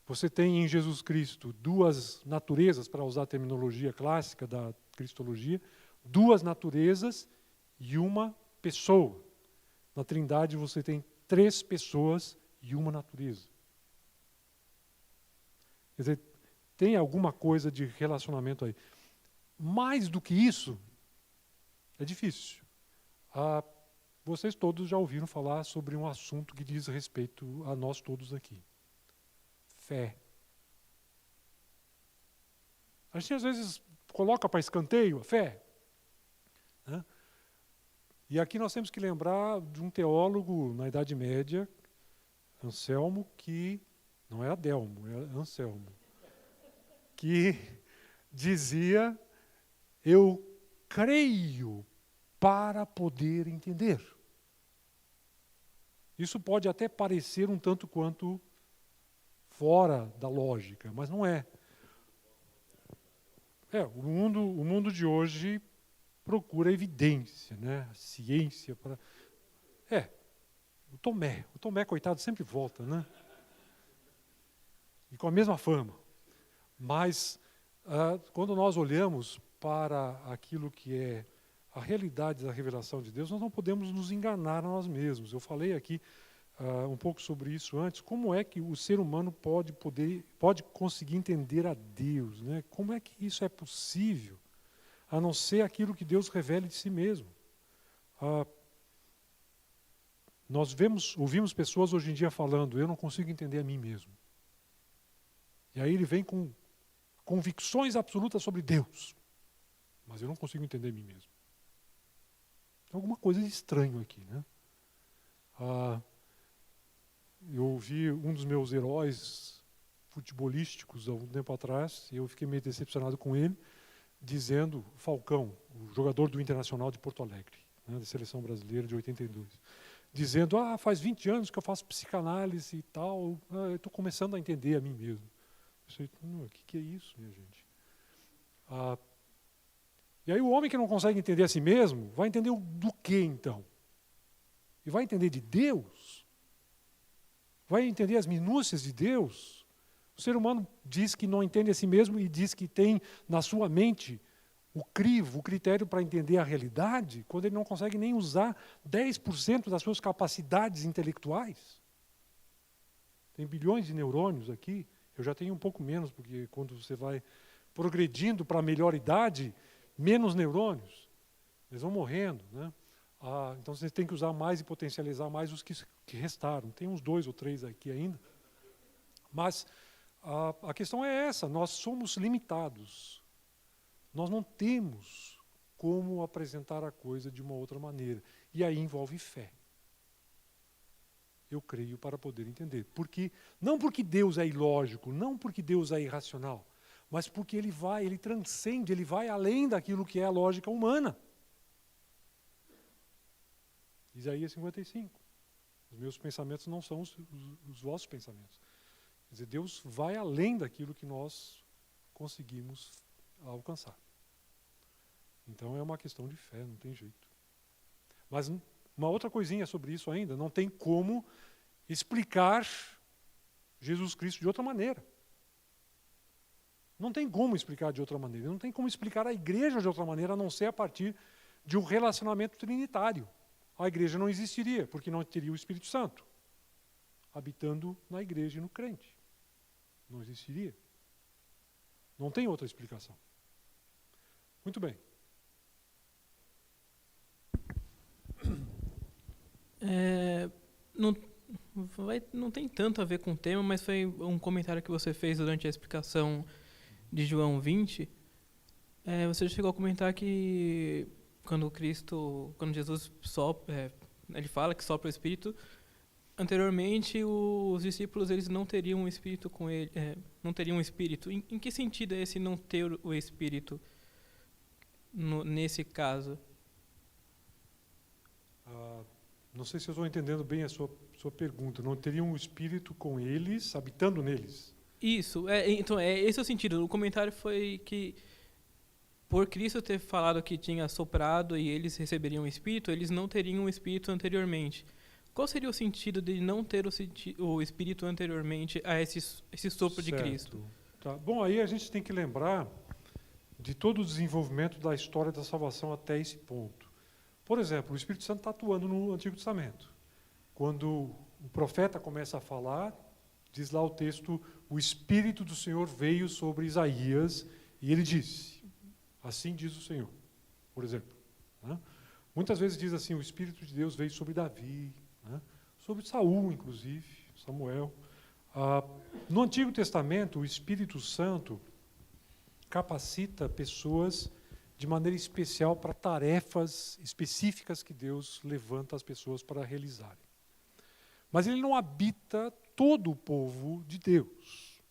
Você tem em Jesus Cristo duas naturezas, para usar a terminologia clássica da cristologia, duas naturezas e uma pessoa. Na Trindade você tem 3 pessoas e uma natureza. Quer dizer, tem alguma coisa de relacionamento aí. Mais do que isso, é difícil. Vocês todos já ouviram falar sobre um assunto que diz respeito a nós todos aqui. Fé. A gente às vezes coloca para escanteio a fé. Né? E aqui nós temos que lembrar de um teólogo na Idade Média, Anselmo, que não é Adelmo, é Anselmo, que dizia: eu creio para poder entender. Isso pode até parecer um tanto quanto fora da lógica, mas não é. O mundo de hoje procura evidência, né? A ciência para... O Tomé, coitado, sempre volta, né? E com a mesma fama. Mas, quando nós olhamos para aquilo que é a realidade da revelação de Deus, nós não podemos nos enganar a nós mesmos. Eu falei aqui um pouco sobre isso antes. Como é que o ser humano pode conseguir entender a Deus, né? Como é que isso é possível, a não ser aquilo que Deus revela de si mesmo? Nós ouvimos pessoas hoje em dia falando: eu não consigo entender a mim mesmo. E aí ele vem com convicções absolutas sobre Deus, mas eu não consigo entender a mim mesmo. Tem alguma coisa de estranho aqui, né? Eu ouvi um dos meus heróis futebolísticos há um tempo atrás, e eu fiquei meio decepcionado com ele, dizendo, Falcão, o jogador do Internacional de Porto Alegre, né, da seleção brasileira de 82, dizendo: faz 20 anos que eu faço psicanálise e tal, eu estou começando a entender a mim mesmo. Eu disse: o que é isso, minha gente? E aí o homem que não consegue entender a si mesmo, vai entender do que então? E vai entender de Deus? Vai entender as minúcias de Deus? O ser humano diz que não entende a si mesmo e diz que tem na sua mente o critério para entender a realidade, quando ele não consegue nem usar 10% das suas capacidades intelectuais. Tem bilhões de neurônios aqui, eu já tenho um pouco menos, porque quando você vai progredindo para a melhor idade, menos neurônios, eles vão morrendo, né? Então você tem que usar mais e potencializar mais os que restaram. Tem uns 2 ou 3 aqui ainda. Mas a questão é essa: nós somos limitados. Nós não temos como apresentar a coisa de uma outra maneira. E aí envolve fé. Eu creio para poder entender. Não porque Deus é ilógico, não porque Deus é irracional, mas porque ele transcende, ele vai além daquilo que é a lógica humana. Isaías 55. Os meus pensamentos não são os vossos pensamentos. Quer dizer, Deus vai além daquilo que nós conseguimos alcançar. Então é uma questão de fé, não tem jeito. Mas uma outra coisinha sobre isso ainda: não tem como explicar Jesus Cristo de outra maneira. Não tem como explicar de outra maneira. Não tem como explicar a igreja de outra maneira, a não ser a partir de um relacionamento trinitário. A igreja não existiria, porque não teria o Espírito Santo habitando na igreja e no crente. Não existiria. Não tem outra explicação. Muito bem. não tem tanto a ver com o tema, mas foi um comentário que você fez durante a explicação de João 20. Você chegou a comentar que quando Jesus sopra, ele fala que sopra o Espírito, anteriormente os discípulos eles não teriam um Espírito com ele, não teriam um Espírito. Em que sentido é esse não ter o Espírito nesse caso? Não sei se eu estou entendendo bem a sua pergunta. Não teriam um Espírito com eles, habitando neles? Isso. Então, esse é o sentido. O comentário foi que, por Cristo ter falado que tinha soprado e eles receberiam o Espírito, eles não teriam o Espírito anteriormente. Qual seria o sentido de não ter o Espírito anteriormente a esse sopro de Cristo? Tá. Bom, aí a gente tem que lembrar de todo o desenvolvimento da história da salvação até esse ponto. Por exemplo, o Espírito Santo está atuando no Antigo Testamento. Quando o profeta começa a falar, diz lá o texto, o Espírito do Senhor veio sobre Isaías e ele disse, assim diz o Senhor, por exemplo. Né? Muitas vezes diz assim, o Espírito de Deus veio sobre Davi, né? Sobre Saul, inclusive, Samuel. No Antigo Testamento, o Espírito Santo capacita pessoas de maneira especial para tarefas específicas que Deus levanta as pessoas para realizarem. Mas ele não habita todo o povo de Deus.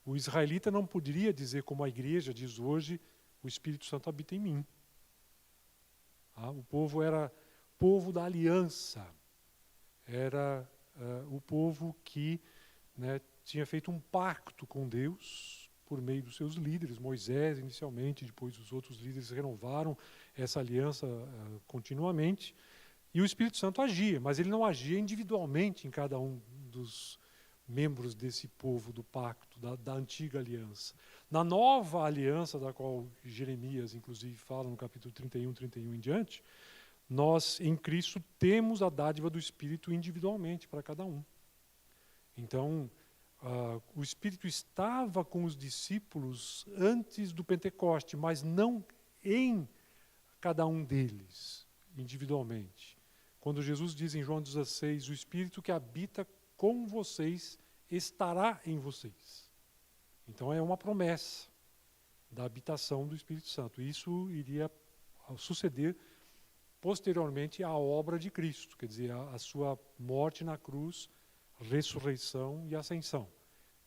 O israelita não poderia dizer, como a igreja diz hoje, o Espírito Santo habita em mim. O povo era povo da aliança. Era o povo que, né, tinha feito um pacto com Deus por meio dos seus líderes, Moisés inicialmente, depois os outros líderes renovaram essa aliança continuamente, e o Espírito Santo agia, mas ele não agia individualmente em cada um dos membros desse povo do pacto, da antiga aliança. Na nova aliança, da qual Jeremias inclusive fala no capítulo 31 em diante, nós em Cristo temos a dádiva do Espírito individualmente para cada um. Então, o Espírito estava com os discípulos antes do Pentecoste, mas não em cada um deles, individualmente. Quando Jesus diz em João 16, o Espírito que habita com vocês estará em vocês. Então é uma promessa da habitação do Espírito Santo. Isso iria suceder posteriormente à obra de Cristo, quer dizer, a sua morte na cruz, ressurreição e ascensão.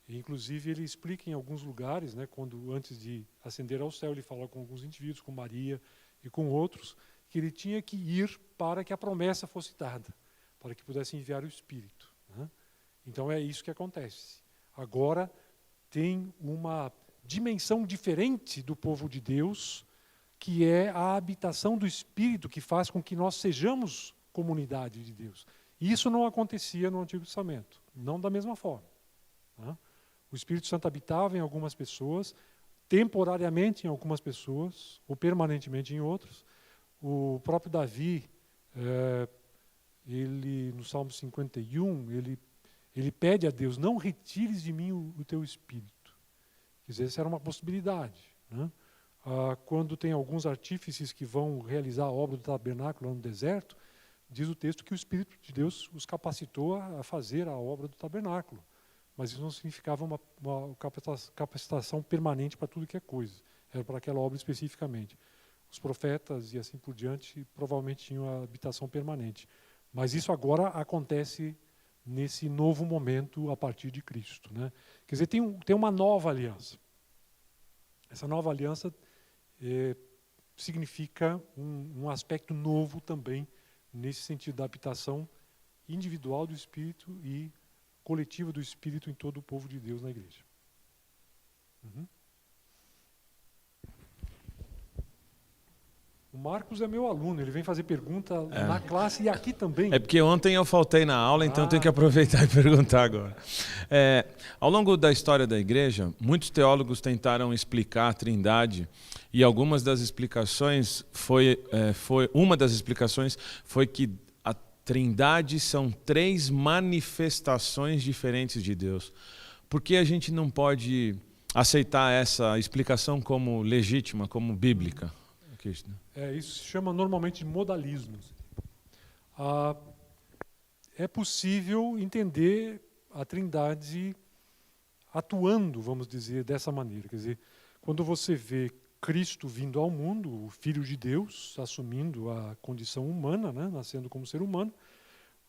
E, inclusive, ele explica em alguns lugares, né, quando antes de ascender ao céu, ele fala com alguns indivíduos, com Maria e com outros, que ele tinha que ir para que a promessa fosse dada, para que pudesse enviar o Espírito. Né? Então é isso que acontece. Agora tem uma dimensão diferente do povo de Deus, que é a habitação do Espírito, que faz com que nós sejamos comunidade de Deus. E isso não acontecia no Antigo Testamento, não da mesma forma. Né? O Espírito Santo habitava em algumas pessoas, temporariamente em algumas pessoas, ou permanentemente em outras. O próprio Davi, ele no Salmo 51, ele pede a Deus, não retires de mim o teu Espírito. Quer dizer, essa era uma possibilidade. Né? Quando tem alguns artífices que vão realizar a obra do tabernáculo lá no deserto, diz o texto que o Espírito de Deus os capacitou a fazer a obra do tabernáculo. Mas isso não significava uma capacitação permanente para tudo que é coisa. Era para aquela obra especificamente. Os profetas e assim por diante provavelmente tinham a habitação permanente. Mas isso agora acontece nesse novo momento a partir de Cristo. Né? Quer dizer, tem uma nova aliança. Essa nova aliança significa um aspecto novo também, nesse sentido da habitação individual do Espírito e coletiva do Espírito em todo o povo de Deus na igreja. O Marcos é meu aluno, ele vem fazer pergunta na classe e aqui também. É porque ontem eu faltei na aula, então eu tenho que aproveitar e perguntar agora. Ao longo da história da igreja, muitos teólogos tentaram explicar a Trindade e algumas das explicações uma das explicações foi que a Trindade são 3 manifestações diferentes de Deus. Por que a gente não pode aceitar essa explicação como legítima, como bíblica? Isso se chama normalmente de modalismo. é possível entender a Trindade atuando, vamos dizer, dessa maneira. Quer dizer, quando você vê Cristo vindo ao mundo, o Filho de Deus, assumindo a condição humana, né, nascendo como ser humano,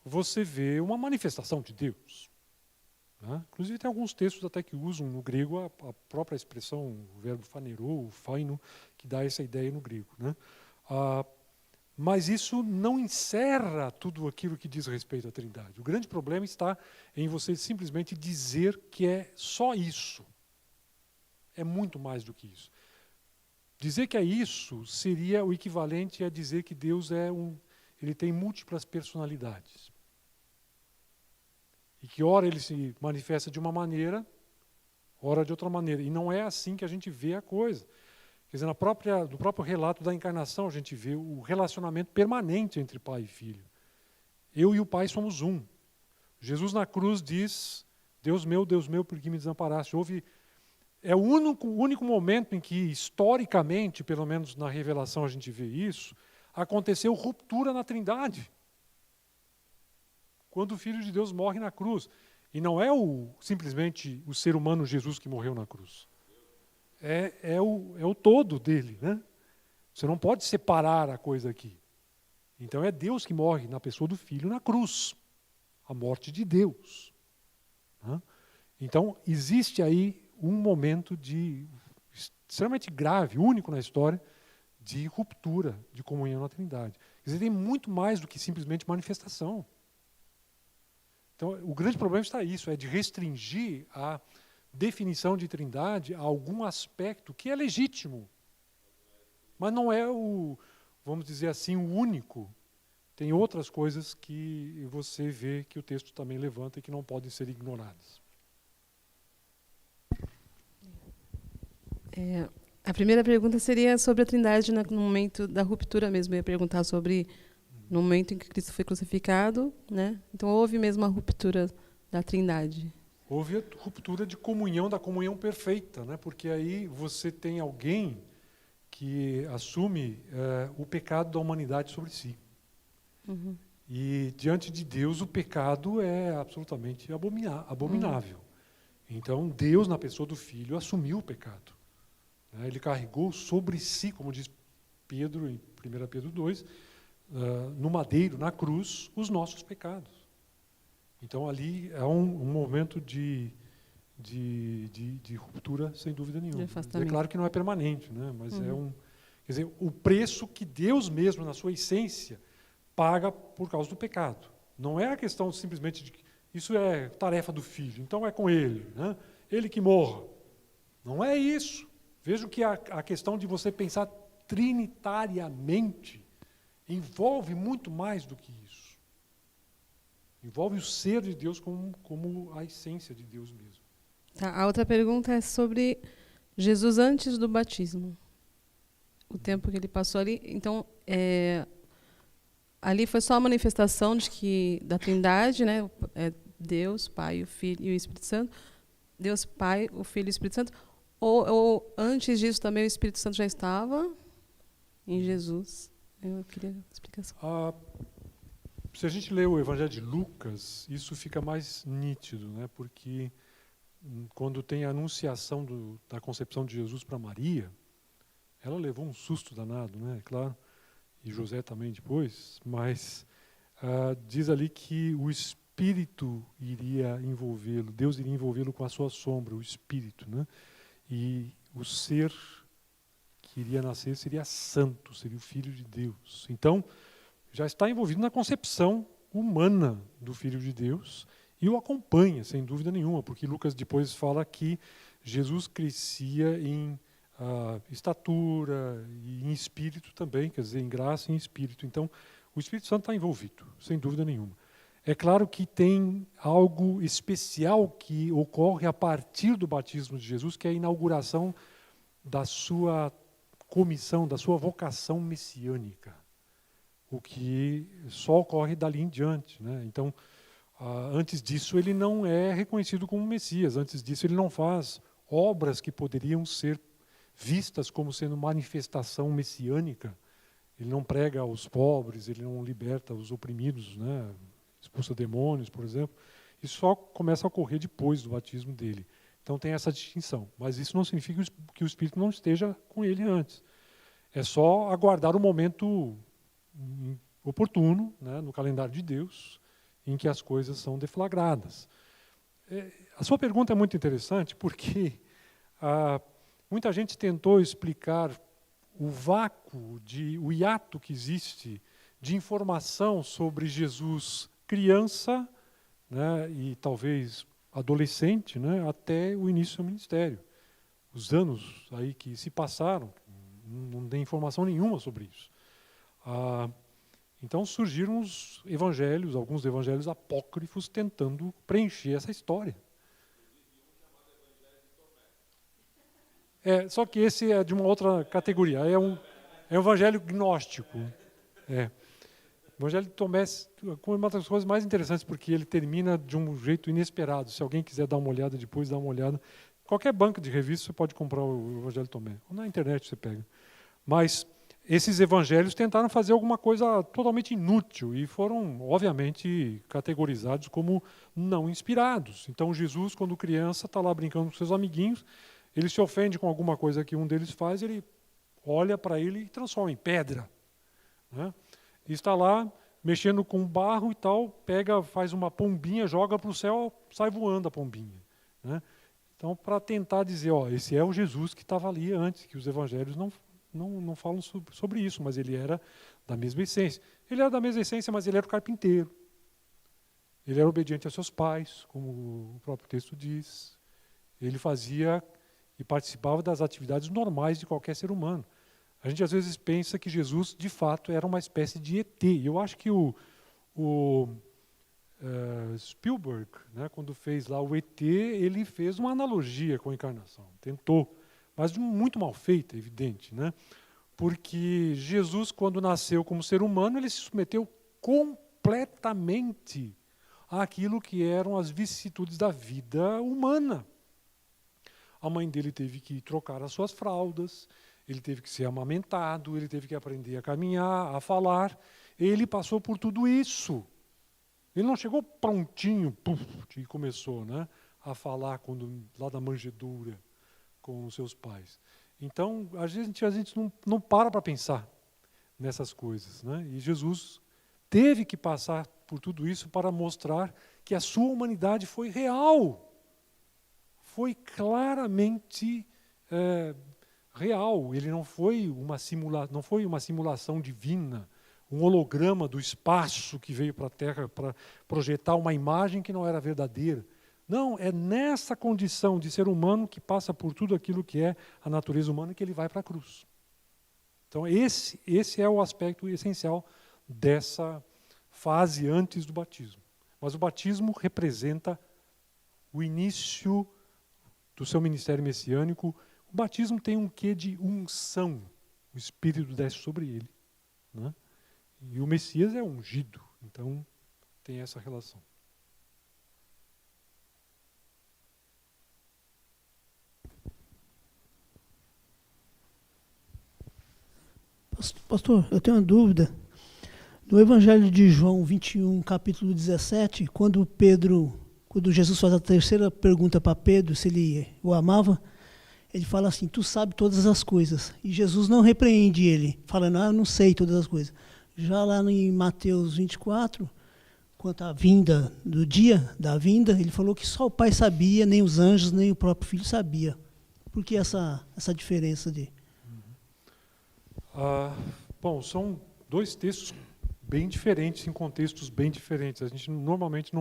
você vê uma manifestação de Deus. Né? Inclusive tem alguns textos até que usam no grego a própria expressão, o verbo phaneroo, o phaino, que dá essa ideia no grego. Né? Mas isso não encerra tudo aquilo que diz respeito à Trindade. O grande problema está em você simplesmente dizer que é só isso. É muito mais do que isso. Dizer que é isso seria o equivalente a dizer que Deus ele tem múltiplas personalidades. E que ora ele se manifesta de uma maneira, ora de outra maneira. E não é assim que a gente vê a coisa. Quer dizer, no próprio relato da encarnação, a gente vê o relacionamento permanente entre pai e filho. Eu e o pai somos um. Jesus na cruz diz, Deus meu, por que me desamparaste? É o único momento em que, historicamente, pelo menos na revelação a gente vê isso, aconteceu ruptura na Trindade. Quando o Filho de Deus morre na cruz. E não é simplesmente o ser humano Jesus que morreu na cruz. É o todo dele. Né? Você não pode separar a coisa aqui. Então é Deus que morre na pessoa do Filho na cruz. A morte de Deus. Né? Então existe aí um momento extremamente grave, único na história, de ruptura de comunhão na Trindade. Quer dizer, tem muito mais do que simplesmente manifestação. Então, o grande problema está isso, é de restringir a definição de Trindade a algum aspecto que é legítimo, mas não é vamos dizer assim, o único. Tem outras coisas que você vê que o texto também levanta e que não podem ser ignoradas. A primeira pergunta seria sobre a Trindade no momento da ruptura mesmo. Eu ia perguntar sobre no momento em que Cristo foi crucificado, né? Então houve mesmo a ruptura da Trindade. Houve a ruptura de comunhão, da comunhão perfeita, né? Porque aí você tem alguém que assume o pecado da humanidade sobre si. Uhum. E diante de Deus o pecado é absolutamente abominável. Então Deus, na pessoa do Filho, assumiu o pecado. Ele carregou sobre si, como diz Pedro, em 1 Pedro 2, no madeiro, na cruz, os nossos pecados. Então ali é um momento de ruptura, sem dúvida nenhuma. É claro que não é permanente, né? Mas quer dizer, o preço que Deus mesmo, na sua essência, paga por causa do pecado. Não é a questão simplesmente de que isso é tarefa do Filho, então é com ele, né? Ele que morra. Não é isso. Vejo que a questão de você pensar trinitariamente envolve muito mais do que isso. Envolve o ser de Deus como a essência de Deus mesmo. Tá, a outra pergunta é sobre Jesus antes do batismo. O tempo que ele passou ali. Então, ali foi só a manifestação da Trindade, né? Deus, Pai, o Filho e o Espírito Santo. Deus, Pai, o Filho e o Espírito Santo. Ou antes disso também o Espírito Santo já estava em Jesus? Eu queria explicação. Se a gente lê o Evangelho de Lucas, isso fica mais nítido, né? Porque quando tem a anunciação da concepção de Jesus para Maria, ela levou um susto danado, né? Claro, e José também depois, mas diz ali que o Espírito iria envolvê-lo, Deus iria envolvê-lo com a sua sombra, o Espírito, né? E o ser que iria nascer seria santo, seria o Filho de Deus. Então, já está envolvido na concepção humana do Filho de Deus e o acompanha, sem dúvida nenhuma, porque Lucas depois fala que Jesus crescia em estatura e em espírito também, quer dizer, em graça e em espírito. Então, o Espírito Santo está envolvido, sem dúvida nenhuma. É claro que tem algo especial que ocorre a partir do batismo de Jesus, que é a inauguração da sua comissão, da sua vocação messiânica, o que só ocorre dali em diante, né? Então, antes disso ele não é reconhecido como Messias, antes disso ele não faz obras que poderiam ser vistas como sendo manifestação messiânica. Ele não prega aos pobres, ele não liberta os oprimidos, né? expulsa demônios, por exemplo. Isso só começa a ocorrer depois do batismo dele. Então tem essa distinção. Mas isso não significa que o Espírito não esteja com ele antes. É só aguardar o momento oportuno, né, no calendário de Deus, em que as coisas são deflagradas. A sua pergunta é muito interessante porque muita gente tentou explicar o vácuo, o hiato que existe de informação sobre Jesus criança, né, e talvez adolescente, né, até o início do ministério. Os anos aí que se passaram, não tem informação nenhuma sobre isso. Então surgiram os evangelhos, alguns evangelhos apócrifos, tentando preencher essa história. Só que esse é de uma outra categoria, é um evangelho gnóstico. O evangelho de Tomé é uma das coisas mais interessantes, porque ele termina de um jeito inesperado. Se alguém quiser dar uma olhada depois, dá uma olhada. Qualquer banca de revista você pode comprar o evangelho de Tomé. Ou na internet você pega. Mas esses evangelhos tentaram fazer alguma coisa totalmente inútil e foram, obviamente, categorizados como não inspirados. Então, Jesus, quando criança, está lá brincando com seus amiguinhos, ele se ofende com alguma coisa que um deles faz, ele olha para ele e transforma em pedra. Né? E está lá, mexendo com barro e tal, faz uma pombinha, joga para o céu, sai voando a pombinha. Né? Então, para tentar dizer, esse é o Jesus que estava ali antes, que os evangelhos não falam sobre isso, mas ele era da mesma essência. Ele era da mesma essência, mas ele era o carpinteiro. Ele era obediente aos seus pais, como o próprio texto diz. Ele fazia e participava das atividades normais de qualquer ser humano. A gente às vezes pensa que Jesus, de fato, era uma espécie de ET. E eu acho que o Spielberg, né, quando fez lá o ET, ele fez uma analogia com a encarnação. Tentou, mas muito mal feita, evidente. Né? Porque Jesus, quando nasceu como ser humano, ele se submeteu completamente àquilo que eram as vicissitudes da vida humana. A mãe dele teve que trocar as suas fraldas, ele teve que ser amamentado, ele teve que aprender a caminhar, a falar. Ele passou por tudo isso. Ele não chegou prontinho, e começou, né, a falar lá da manjedoura com os seus pais. Então, a gente não para pensar nessas coisas. Né? E Jesus teve que passar por tudo isso para mostrar que a sua humanidade foi real. Foi claramente real. Ele não foi uma simulação divina, um holograma do espaço que veio para a Terra para projetar uma imagem que não era verdadeira. Não, é nessa condição de ser humano que passa por tudo aquilo que é a natureza humana que ele vai para a cruz. Então esse é o aspecto essencial dessa fase antes do batismo. Mas o batismo representa o início do seu ministério messiânico. O batismo tem um quê de unção. O Espírito desce sobre ele. Né? E o Messias é ungido. Então, tem essa relação. Pastor, eu tenho uma dúvida. No Evangelho de João 21, capítulo 17, quando Jesus faz a terceira pergunta para Pedro, se ele o amava, ele fala assim, tu sabe todas as coisas. E Jesus não repreende ele, falando, eu não sei todas as coisas. Já lá em Mateus 24, quanto à vinda, do dia da vinda, ele falou que só o Pai sabia, nem os anjos, nem o próprio Filho sabia. Por que essa diferença de... Bom, são dois textos bem diferentes, em contextos bem diferentes. A gente normalmente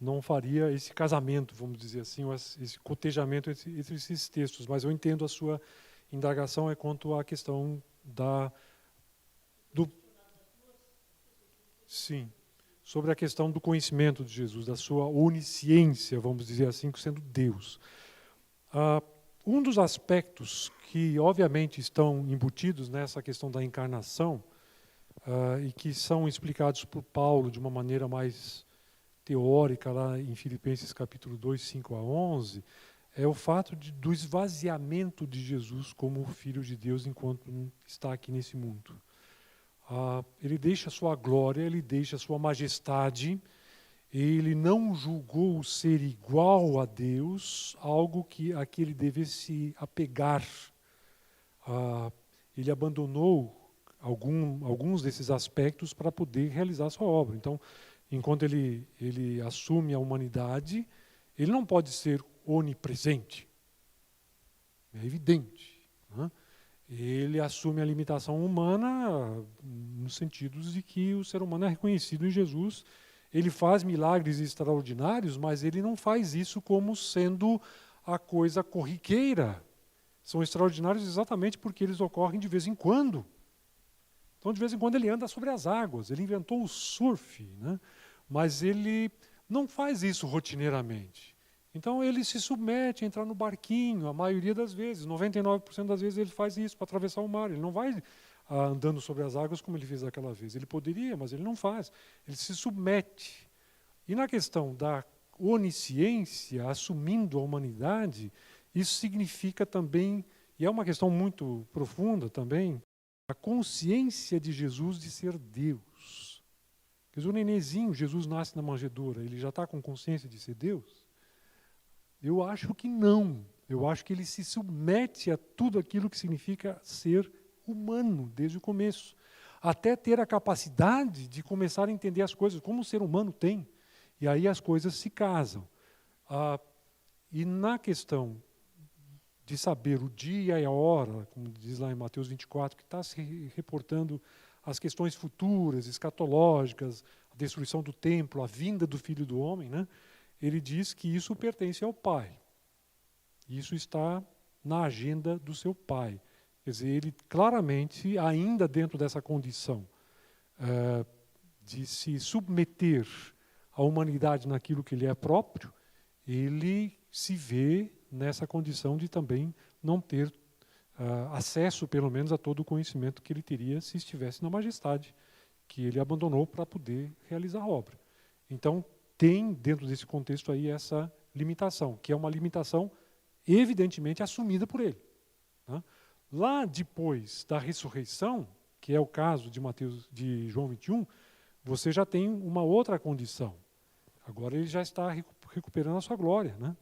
não faria esse casamento, vamos dizer assim, esse cotejamento entre esses textos, mas eu entendo a sua indagação quanto à questão Sim, sobre a questão do conhecimento de Jesus, da sua onisciência, vamos dizer assim, sendo Deus. Um dos aspectos que, obviamente, estão embutidos nessa questão da encarnação e que são explicados por Paulo de uma maneira mais teórica, lá em Filipenses capítulo 2, 5 a 11, é o fato do esvaziamento de Jesus como Filho de Deus enquanto está aqui nesse mundo. Ele deixa a sua glória, ele deixa a sua majestade, ele não julgou ser igual a Deus algo a que ele deve se apegar. Ele abandonou alguns desses aspectos para poder realizar a sua obra. Então, enquanto ele assume a humanidade, ele não pode ser onipresente. É evidente, né? Ele assume a limitação humana no sentido de que o ser humano é reconhecido em Jesus. Ele faz milagres extraordinários, mas ele não faz isso como sendo a coisa corriqueira. São extraordinários exatamente porque eles ocorrem de vez em quando. Então, de vez em quando, ele anda sobre as águas. Ele inventou o surf, né? Mas ele não faz isso rotineiramente. Então, ele se submete a entrar no barquinho, a maioria das vezes. 99% das vezes ele faz isso para atravessar o mar. Ele não vai andando sobre as águas como ele fez aquela vez. Ele poderia, mas ele não faz. Ele se submete. E na questão da onisciência, assumindo a humanidade, isso significa também, e é uma questão muito profunda também, a consciência de Jesus de ser Deus. Quer dizer, o nenenzinho, Jesus nasce na manjedoura, ele já está com consciência de ser Deus? Eu acho que não. Eu acho que ele se submete a tudo aquilo que significa ser humano, desde o começo. Até ter a capacidade de começar a entender as coisas como o ser humano tem. E aí as coisas se casam. E na questão de saber o dia e a hora, como diz lá em Mateus 24, que está se reportando as questões futuras, escatológicas, a destruição do templo, a vinda do Filho do Homem, né? Ele diz que isso pertence ao Pai. Isso está na agenda do seu Pai. Quer dizer, ele claramente, ainda dentro dessa condição de se submeter à humanidade naquilo que lhe é próprio, ele se vê nessa condição de também não ter acesso, pelo menos, a todo o conhecimento que ele teria se estivesse na majestade, que ele abandonou para poder realizar a obra. Então, tem, dentro desse contexto aí, essa limitação, que é uma limitação evidentemente assumida por ele, né? Lá depois da ressurreição, que é o caso de João 21, você já tem uma outra condição. Agora ele já está recuperando a sua glória, né?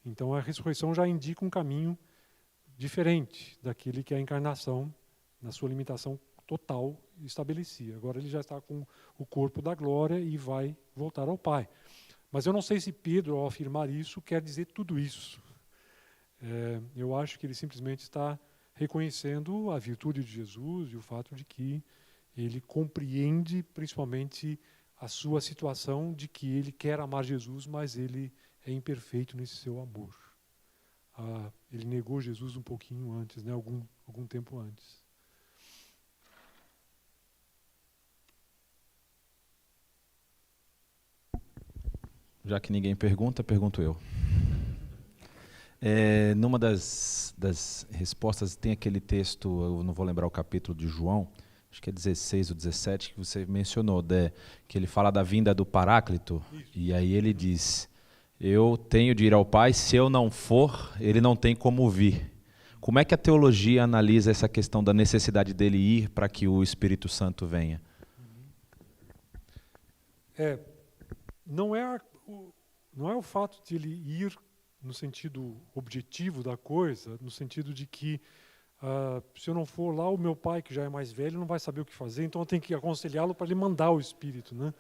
Então a ressurreição já indica um caminho diferente daquele que a encarnação, na sua limitação total, estabelecia. Agora ele já está com o corpo da glória e vai voltar ao Pai. Mas eu não sei se Pedro, ao afirmar isso, quer dizer tudo isso. Eu acho que ele simplesmente está reconhecendo a virtude de Jesus e o fato de que ele compreende principalmente a sua situação de que ele quer amar Jesus, mas ele é imperfeito nesse seu amor. Ele negou Jesus um pouquinho antes, né? algum tempo antes. Já que ninguém pergunta, pergunto eu. Numa das respostas tem aquele texto, eu não vou lembrar o capítulo de João, acho que é 16 ou 17, que você mencionou, que ele fala da vinda do Paráclito. Isso. E aí ele diz, eu tenho de ir ao Pai, se eu não for, ele não tem como vir. Como é que a teologia analisa essa questão da necessidade dele ir para que o Espírito Santo venha? Não é o fato de ele ir no sentido objetivo da coisa, no sentido de que se eu não for lá, o meu pai, que já é mais velho, não vai saber o que fazer, então eu tenho que aconselhá-lo para ele mandar o Espírito, né?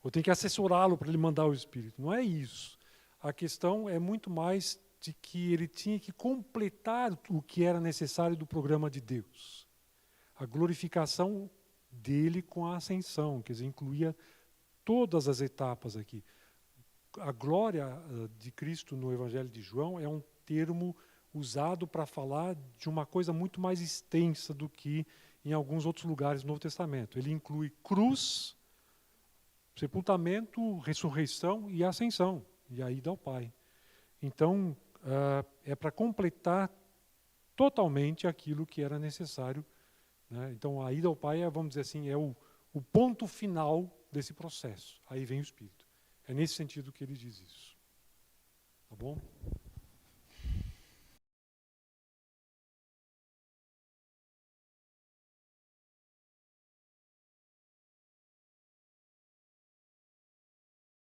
Eu tenho que assessorá-lo para ele mandar o Espírito. Não é isso. A questão é muito mais de que ele tinha que completar o que era necessário do programa de Deus. A glorificação dele com a ascensão, quer dizer, incluía todas as etapas aqui. A glória de Cristo no Evangelho de João é um termo usado para falar de uma coisa muito mais extensa do que em alguns outros lugares do Novo Testamento. Ele inclui cruz, sepultamento, ressurreição e ascensão, e a ida ao Pai. Então, é para completar totalmente aquilo que era necessário, né? Então, a ida ao Pai, vamos dizer assim, é o ponto final desse processo. Aí vem o Espírito. É nesse sentido que ele diz isso. Tá bom?